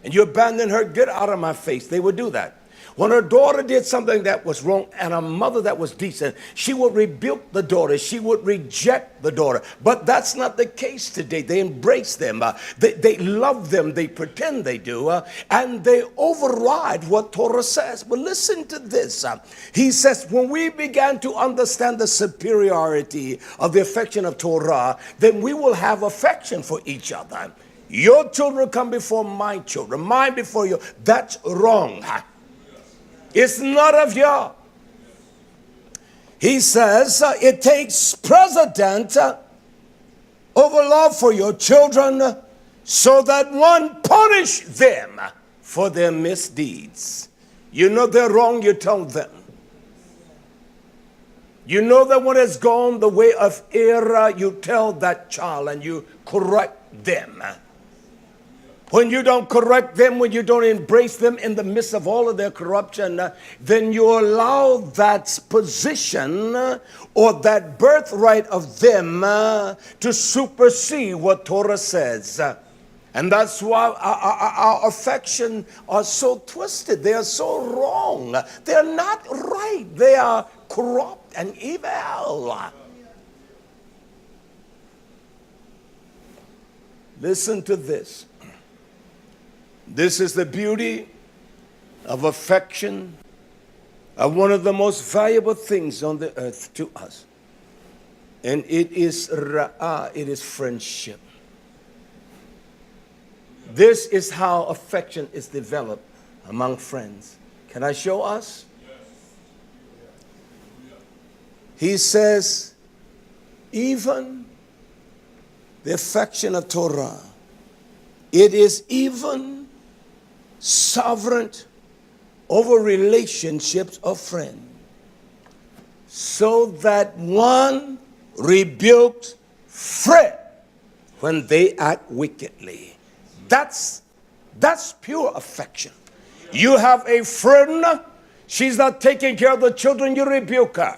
and you abandon her, get out of my face. They would do that. When her daughter did something that was wrong and a mother that was decent, she would rebuke the daughter. She would reject the daughter. But that's not the case today. They embrace them. They love them. They pretend they do. And they override what Torah says. But listen to this. He says, when we began to understand the superiority of the affection of Torah, then we will have affection for each other. Your children come before my children. Mine before you. That's wrong. It's not of you. He says it takes precedent over love for your children so that one punish them for their misdeeds. You know they're wrong, you tell them. You know that when it's gone the way of error, you tell that child and you correct them. When you don't correct them, when you don't embrace them in the midst of all of their corruption, then you allow that position or that birthright of them to supersede what Torah says. And that's why our affection are so twisted. They are so wrong. They're not right. They are corrupt and evil. Listen to this. This is the beauty of affection, of one of the most valuable things on the earth to us. And it is Raah, it is friendship. This is how affection is developed among friends. Can I show us? He says, even the affection of Torah, it is even sovereign over relationships of friends, so that one rebukes friend when they act wickedly. That's pure affection. You have a friend, she's not taking care of the children, you rebuke her.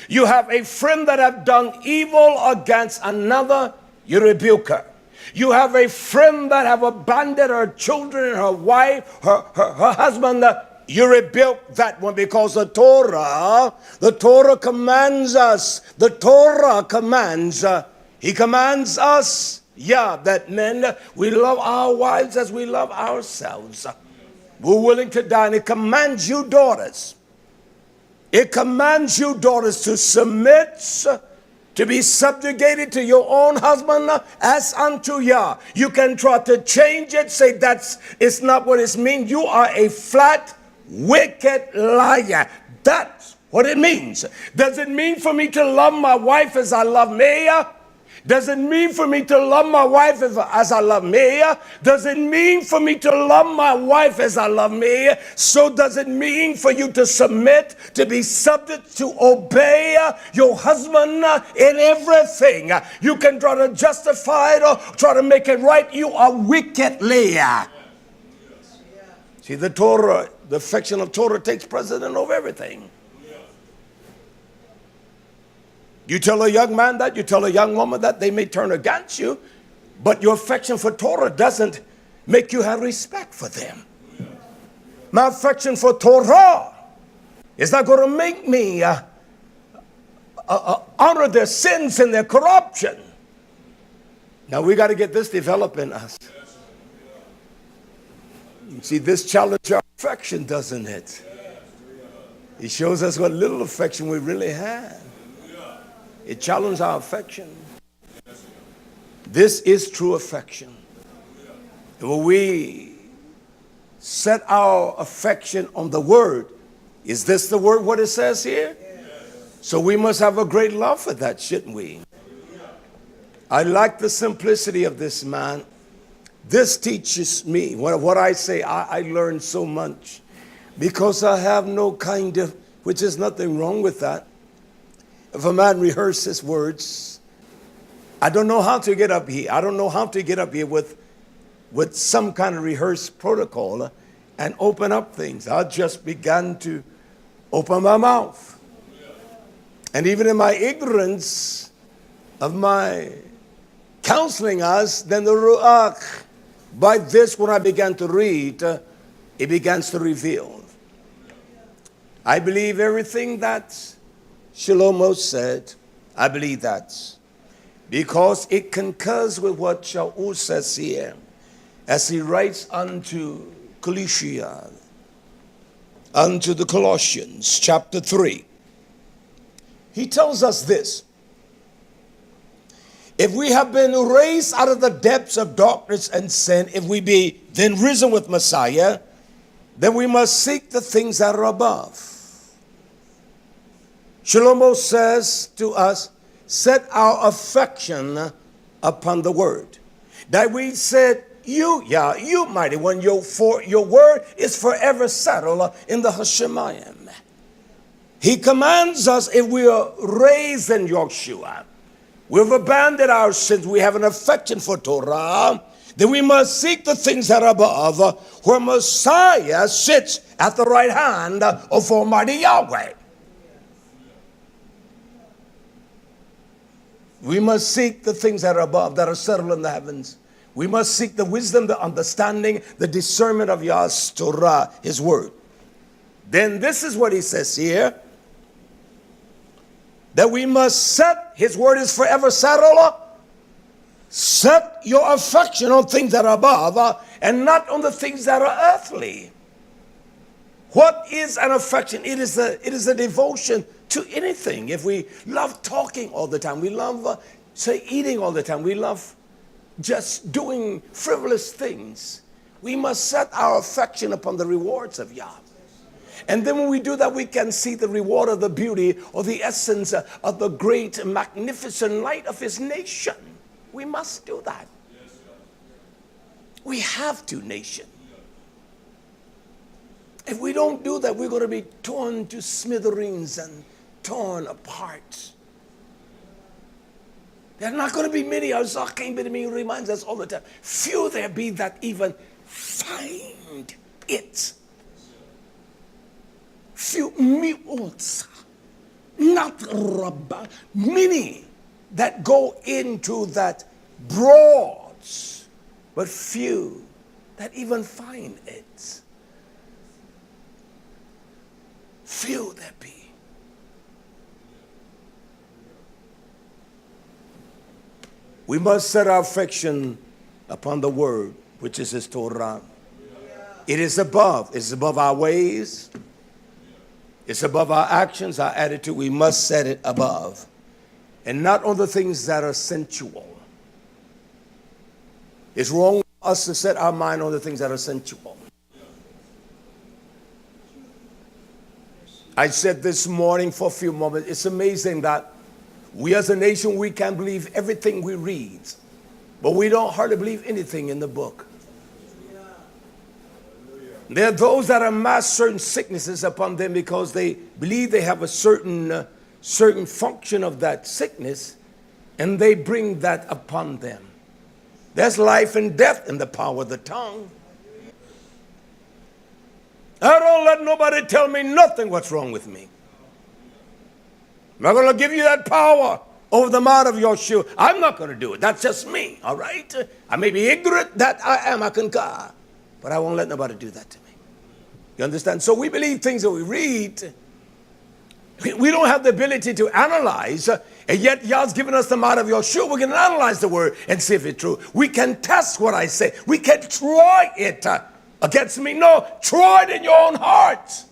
You have a friend that have done evil against another, you rebuke her. You have a friend that have abandoned her children, her wife, her husband. You rebuke that one, because the Torah commands us. The Torah commands, he commands us, that men, we love our wives as we love ourselves. We're willing to die. And it commands you daughters. It commands you daughters to submit, to be subjugated to your own husband as unto Yah. You can try to change it, say it's not what it means. You are a flat, wicked liar. That's what it means. Does it mean for me to love my wife as I love me? Does it mean for me to love my wife as I love me? Does it mean for me to love my wife as I love me? So does it mean for you to submit, to be subject, to obey your husband in everything? You can try to justify it or try to make it right. You are wickedly. See, the Torah, the affection of Torah takes precedent over everything. You tell a young man that, you tell a young woman that, they may turn against you, but your affection for Torah doesn't make you have respect for them. My affection for Torah is not going to make me honor their sins and their corruption. Now we got to get this developed in us. You see, this challenges our affection, doesn't it? It shows us what little affection we really have. It challenges our affection. This is true affection. And when we set our affection on the word, is this the word, what it says here? So we must have a great love for that, shouldn't we? I like the simplicity of this man. This teaches me, what I say, I learned so much. Because I have no kind of, which is nothing wrong with that. If a man rehearses words, I don't know how to get up here. I don't know how to get up here with some kind of rehearsed protocol and open up things. I just began to open my mouth. And even in my ignorance of my counseling us, then the Ruach, by this, when I began to read, it begins to reveal. I believe everything that Shlomo said. I believe that. Because it concurs with what Shaul says here, as he writes unto Colossians, unto the Colossians, chapter 3. He tells us this. If we have been raised out of the depths of darkness and sin, if we be then risen with Messiah, then we must seek the things that are above. Shlomo says to us, set our affection upon the word. David said, you mighty one, your word is forever settled in the Hashemayim. He commands us, if we are raised in Yeshua, we've abandoned our sins, we have an affection for Torah, then we must seek the things that are above, where Messiah sits at the right hand of Almighty Yahweh. We must seek the things that are above, that are settled in the heavens. We must seek the wisdom, the understanding, the discernment of Yah's Torah, his word. Then this is what he says here, that we must set, his word is forever settled. Set your affection on things that are above and not on the things that are earthly. What is an affection? It is a devotion to anything. If we love talking all the time, we love eating all the time, we love just doing frivolous things, we must set our affection upon the rewards of Yah. And then when we do that, we can see the reward of the beauty or the essence of the great, magnificent light of his nation. We must do that. We have to, nation. If we don't do that, we're going to be torn to smithereens and torn apart. There are not going to be many, as Zakim Benjamin reminds us all the time, few there be that even find it. Few mi'ut, not rabba, many that go into that broads, but few that even find it. Few there be. We must set our affection upon the word, which is his Torah. It is above. It's above our ways. It's above our actions, our attitude. We must set it above. And not on the things that are sensual. It's wrong for us to set our mind on the things that are sensual. I said this morning for a few moments, it's amazing that we as a nation, we can believe everything we read, but we don't hardly believe anything in the book. There are those that amass certain sicknesses upon them because they believe they have a certain function of that sickness, and they bring that upon them. There's life and death in the power of the tongue. I don't let nobody tell me nothing what's wrong with me. I'm not going to give you that power over the mouth of your shoe. I'm not going to do it. That's just me, all right? I may be ignorant, that I am, I concur. But I won't let nobody do that to me. You understand? So we believe things that we read. We don't have the ability to analyze, and yet God's given us the mouth of your shoe. We can analyze the word and see if it's true. We can test what I say. We can try it against me. No, try it in your own heart.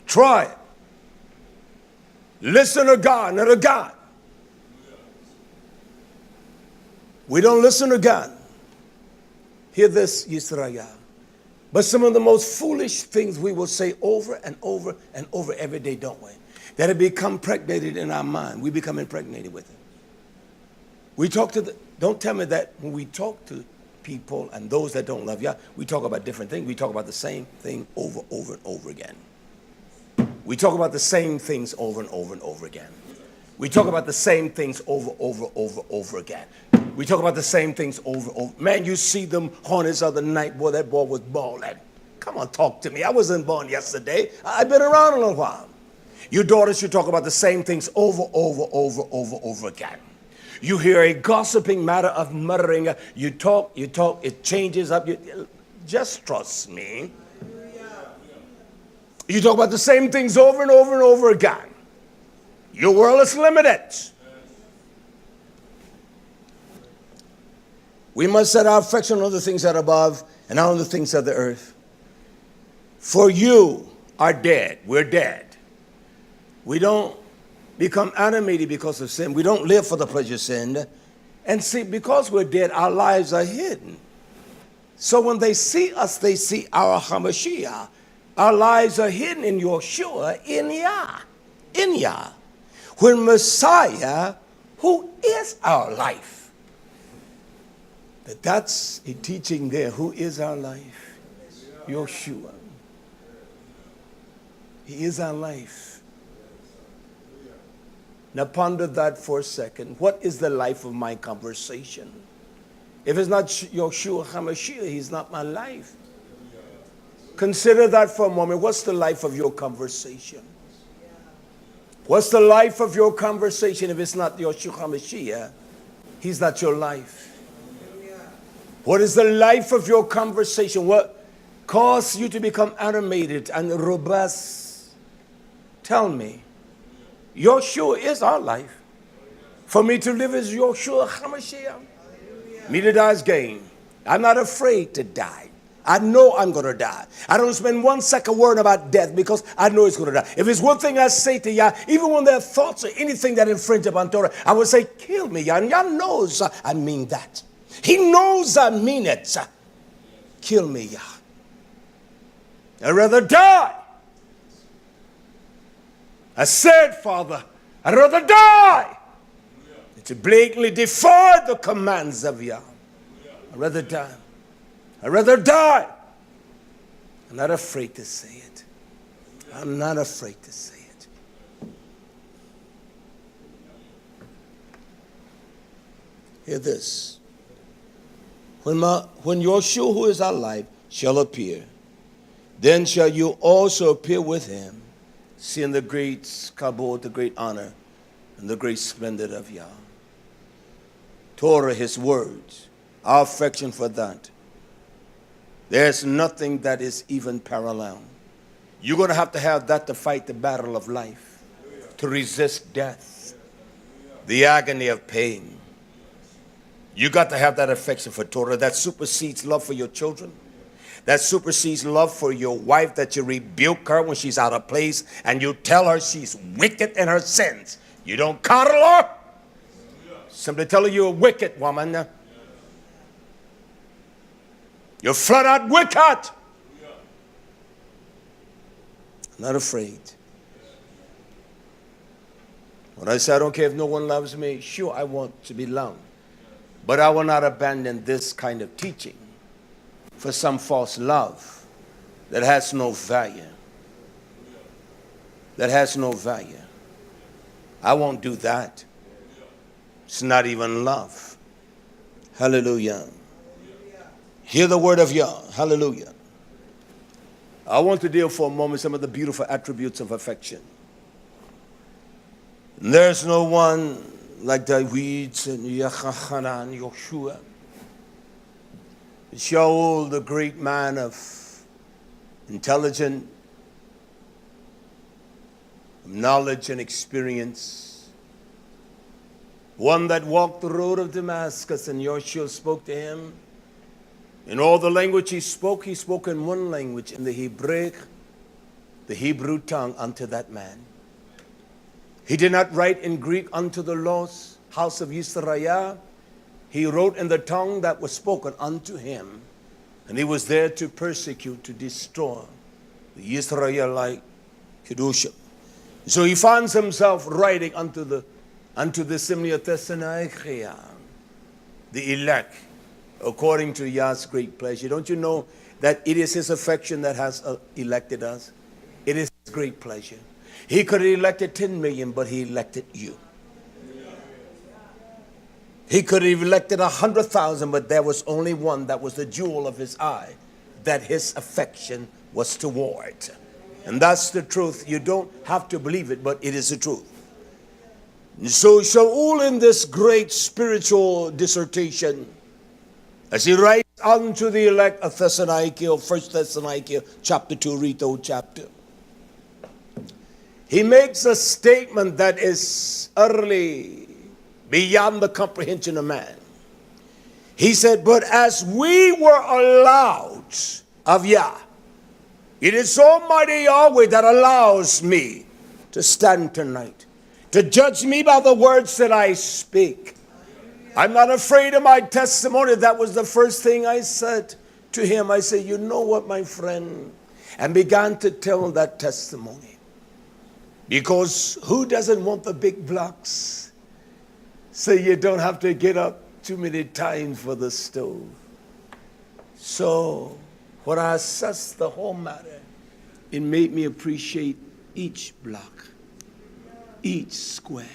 Try it. Listen to God, not to God. We don't listen to God. Hear this, Yisrael. But some of the most foolish things we will say over and over and over every day, don't we? That it become impregnated in our mind. We become impregnated with it. We talk to don't tell me that when we talk to people and those that don't love you, we talk about different things. We talk about the same thing over and over again. We talk about the same things over and over and over again. We talk about the same things over again. We talk about the same things over. Man, you see them Hornets the other night. Boy, that boy was balling. Come on, talk to me. I wasn't born yesterday. I've been around a little while. Your daughters should talk about the same things over again. You hear a gossiping matter of muttering. You talk, it changes up. Just trust me. You talk about the same things over and over again. Your world is limited. We must set our affection on the things that are above and not on the things of the earth. For you are dead. We're dead. We don't become animated because of sin. We don't live for the pleasure of sin. And see, because we're dead, our lives are hidden. So when they see us, they see our Hamashiach. Our lives are hidden in Yeshua, in Yah. When Messiah, who is our life. That's a teaching there. Who is our life? Yeshua. He is our life. Now ponder that for a second. What is the life of my conversation? If it's not Yeshua HaMashiach, he's not my life. Consider that for a moment. What's the life of your conversation? What's the life of your conversation if it's not Yeshua HaMashiach? He's not your life. What is the life of your conversation? What caused you to become animated and robust? Tell me. Yeshua is our life. For me to live is Yeshua HaMashiach. Me to die is gain. I'm not afraid to die. I know I'm going to die. I don't spend 1 second worrying about death because I know it's going to die. If it's one thing I say to Yah, even when there are thoughts or anything that infringe upon Torah, I would say, kill me, Yah. And Yah knows I mean that. He knows I mean it. Kill me, Yah. I'd rather die. I said, Father, I'd rather die than to blatantly defy the commands of Yah. I'd rather die. I'd rather die. I'm not afraid to say it. I'm not afraid to say it. Hear this. When Yeshua, who is our life, shall appear, then shall you also appear with him, seeing the great kabod, the great honor, and the great splendor of Yah. Torah, his words, our affection for that. There's nothing that is even parallel. You're going to have that to fight the battle of life, to resist death, the agony of pain. You got to have that affection for Torah that supersedes love for your children, that supersedes love for your wife, that you rebuke her when she's out of place and you tell her she's wicked in her sins. You don't coddle her. Simply tell her you're a wicked woman. You're flat out wicked. Not afraid. When I say I don't care if no one loves me, sure, I want to be loved. But I will not abandon this kind of teaching for some false love that has no value. That has no value. I won't do that. It's not even love. Hallelujah. Hear the word of Yah. Hallelujah. I want to deal for a moment some of the beautiful attributes of affection. There's no one like Dawid and Yachachana and Yoshua. Shaul, the great man of intelligence, knowledge and experience. One that walked the road of Damascus, and Yoshua spoke to him. In all the language he spoke in one language, in the Hebrew tongue, unto that man. He did not write in Greek unto the lost house of Israel. He wrote in the tongue that was spoken unto him. And he was there to persecute, to destroy the Israelite Kedushim. So he finds himself writing unto the Simnia Thessalonica, the elect, according to Yah's great pleasure. Don't you know that it is his affection that has elected us? It is his great pleasure. He could have elected 10 million, but he elected you. He could have elected 100,000, but there was only one that was the jewel of his eye, that his affection was toward. And that's the truth. You don't have to believe it, but it is the truth. So Shaul, in this great spiritual dissertation, as he writes unto the elect of Thessalonica, or 1 Thessalonica chapter 2, read the whole chapter. He makes a statement that is utterly beyond the comprehension of man. He said, but as we were allowed of Yah, it is Almighty Yahweh that allows me to stand tonight, to judge me by the words that I speak. I'm not afraid of my testimony. That was the first thing I said to him. I said, you know what, my friend? And began to tell that testimony. Because who doesn't want the big blocks? So you don't have to get up too many times for the stove. So when I assessed the whole matter, it made me appreciate each block, each square.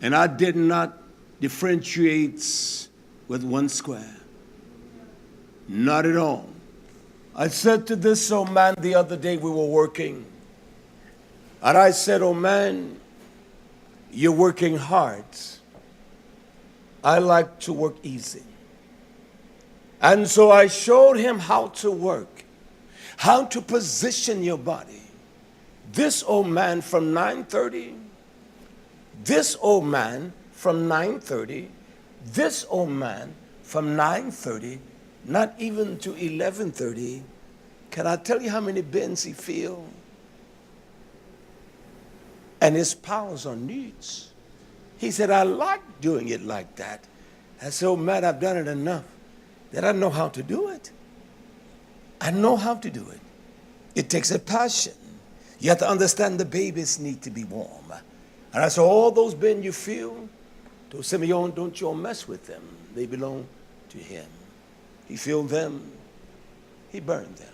And I did not differentiate with one square. Not at all. I said to this old man the other day, we were working. And I said, oh man, you're working hard. I like to work easy. And so I showed him how to work, how to position your body. This old man from 9:30, this old man from 9:30, this old man from 9:30, not even to 11:30. Can I tell you how many bends he feels? And his powers are needs. He said, I like doing it like that. I said, oh man, I've done it enough that I know how to do it. I know how to do it. It takes a passion. You have to understand the babies need to be warm. And I said, all those bends you feel, to Simeon, don't you mess with them. They belong to him. He filled them. He burned them.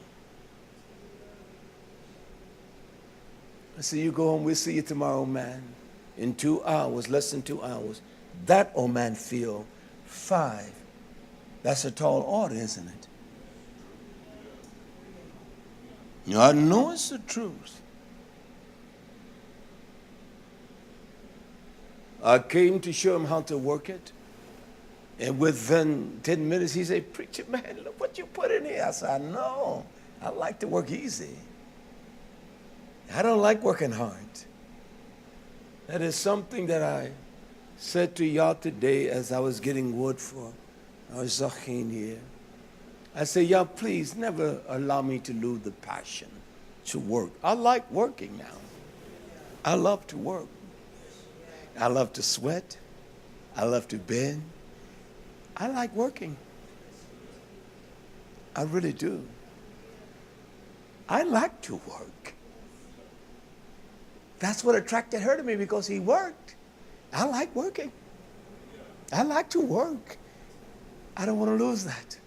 I said, you go home, we'll see you tomorrow, man. In 2 hours, less than 2 hours. That old man feel 5. That's a tall order, isn't it? You know, I know it's the truth. I came to show him how to work it. And within 10 minutes, he said, preacher, man, look what you put in here. I said, I know. I like to work easy. I don't like working hard. That is something that I said to y'all today as I was getting wood for our Zachin here. I said, y'all, please never allow me to lose the passion to work. I like working now. I love to work. I love to sweat. I love to bend. I like working. I really do. I like to work. That's what attracted her to me, because he worked. I like working. I like to work. I don't want to lose that.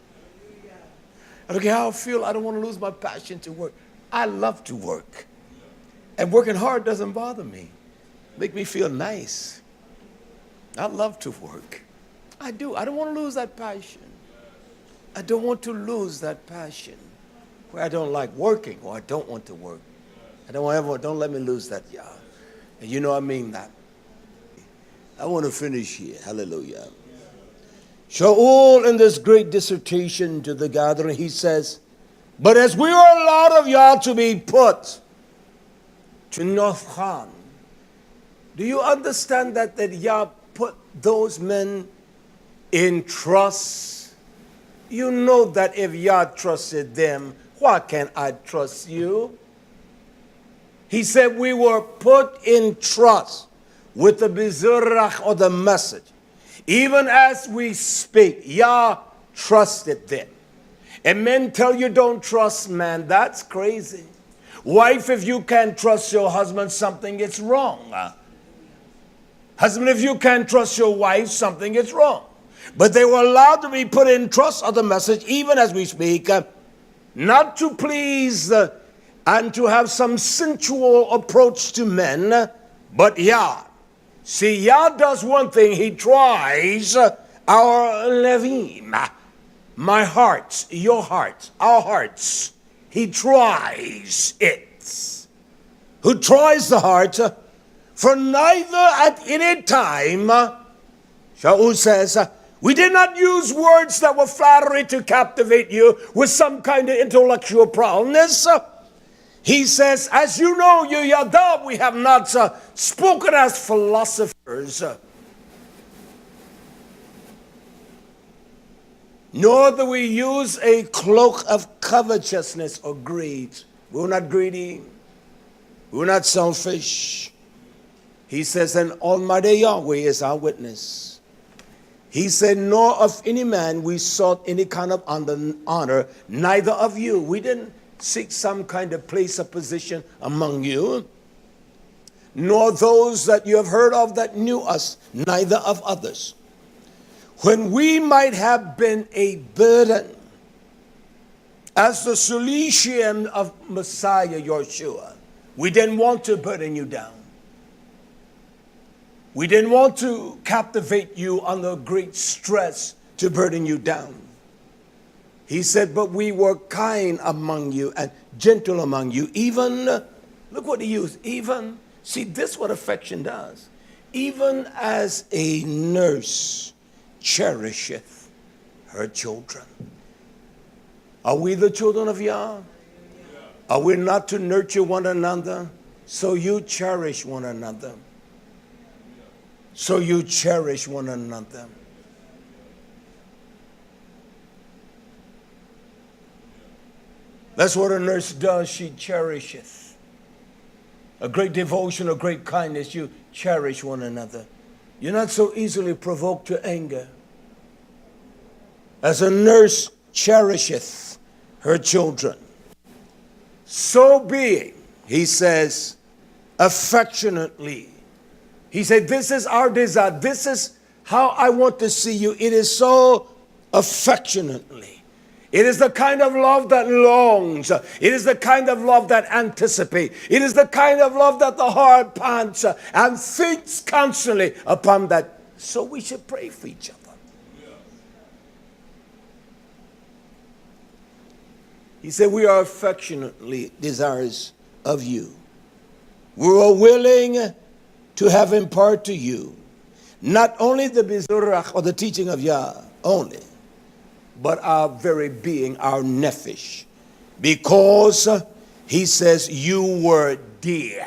I don't care how I feel. I don't want to lose my passion to work. I love to work. And working hard doesn't bother me. Make me feel nice. I love to work. I do. I don't want to lose that passion. I don't want to lose that passion where I don't like working or I don't want to work. Don't let me lose that, yeah. And you know I mean that. I want to finish here. Hallelujah. Shaul, in this great dissertation to the gathering, he says, but as we are allowed of Yah to be put to Nothchan, do you understand that Yah put those men in trust? You know that if Yah trusted them, why can't I trust you? He said we were put in trust with the bizurrach, or the message. Even as we speak, Yah trusted them. And men tell you don't trust man. That's crazy. Wife, if you can't trust your husband, something is wrong. Husband, if you can't trust your wife, something is wrong. But they were allowed to be put in trust of the message, even as we speak, not to please and to have some sensual approach to men, but Yah. See, Yah does one thing. He tries our levim, my heart, your heart, our hearts. He tries it. Who tries the heart? For neither at any time, Shaul says, we did not use words that were flattery to captivate you with some kind of intellectual prowess. He says, as you know, you Yadav, we have not spoken as philosophers, nor do we use a cloak of covetousness or greed. We're not greedy. We're not selfish. He says, and Almighty Yahweh is our witness. He said, nor of any man we sought any kind of honor, neither of you. We didn't seek some kind of place or position among you, nor those that you have heard of that knew us, neither of others. When we might have been a burden, as the Cilician of Messiah Yeshua, we didn't want to burden you down. We didn't want to captivate you under great stress to burden you down. He said, but we were kind among you and gentle among you. Even, look what he used, even, see, this is what affection does. Even as a nurse cherisheth her children. Are we the children of Yah? Are we not to nurture one another? So you cherish one another. So you cherish one another. That's what a nurse does. She cherisheth. A great devotion, a great kindness. You cherish one another. You're not so easily provoked to anger. As a nurse cherisheth her children, so being, he says, affectionately. He said, this is our desire. This is how I want to see you. It is so affectionately. It is the kind of love that longs. It is the kind of love that anticipates. It is the kind of love that the heart pants and thinks constantly upon that. So we should pray for each other. He said, we are affectionately desirous of you. We are willing to have impart to you not only the bizurrach or the teaching of Yah only, but our very being, our nephesh. Because he says you were dear,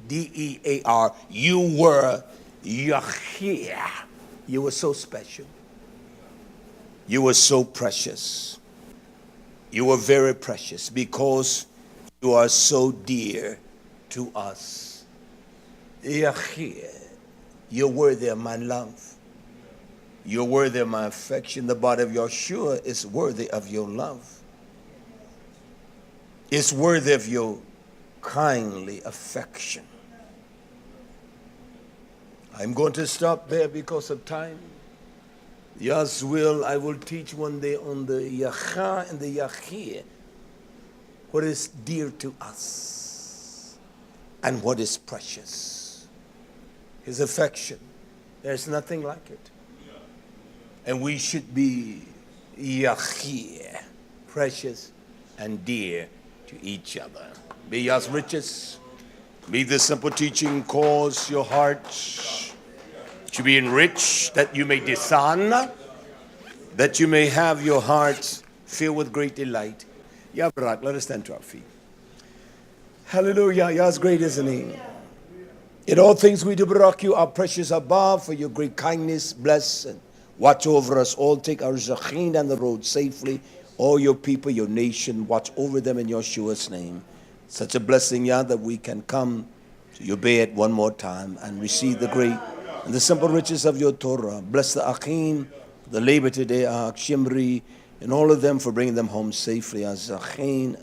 D-E-A-R, you were Yahir. You were so special. You were so precious. You were very precious because you are so dear to us. Yahir, you're worthy of my love. You're worthy of my affection. The body of Yeshua is worthy of your love. It's worthy of your kindly affection. I'm going to stop there because of time. Yes, will, I will teach one day on the Yacha and the Yachir, what is dear to us and what is precious. His affection, there's nothing like it. And we should be Yachir, precious and dear to each other. May Yah's riches, may this simple teaching cause your hearts to be enriched, that you may discern, that you may have your hearts filled with great delight. Ya Barak, let us stand to our feet. Hallelujah, Yah's great, isn't He? In all things we do Barak you, our precious Abba, for your great kindness. Bless and watch over us all. Take our Zachin down the road safely. All your people, your nation, watch over them in Yeshua's name. Such a blessing, Yah, that we can come to your bed one more time and receive the great and the simple riches of your Torah. Bless the Achim, the labor today, Shimri, and all of them for bringing them home safely. Zachin,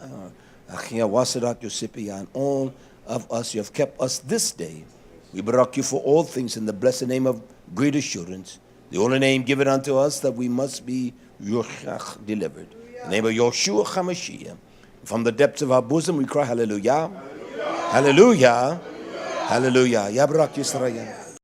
Achia Wasadak, Yosipia, and all of us, you have kept us this day. We barak you for all things in the blessed name of great assurance, the only name given unto us that we must be Yoshach delivered. In the name of Yeshua HaMashiach. From the depths of our bosom we cry hallelujah. Hallelujah. Hallelujah. Ya barak Yisrael.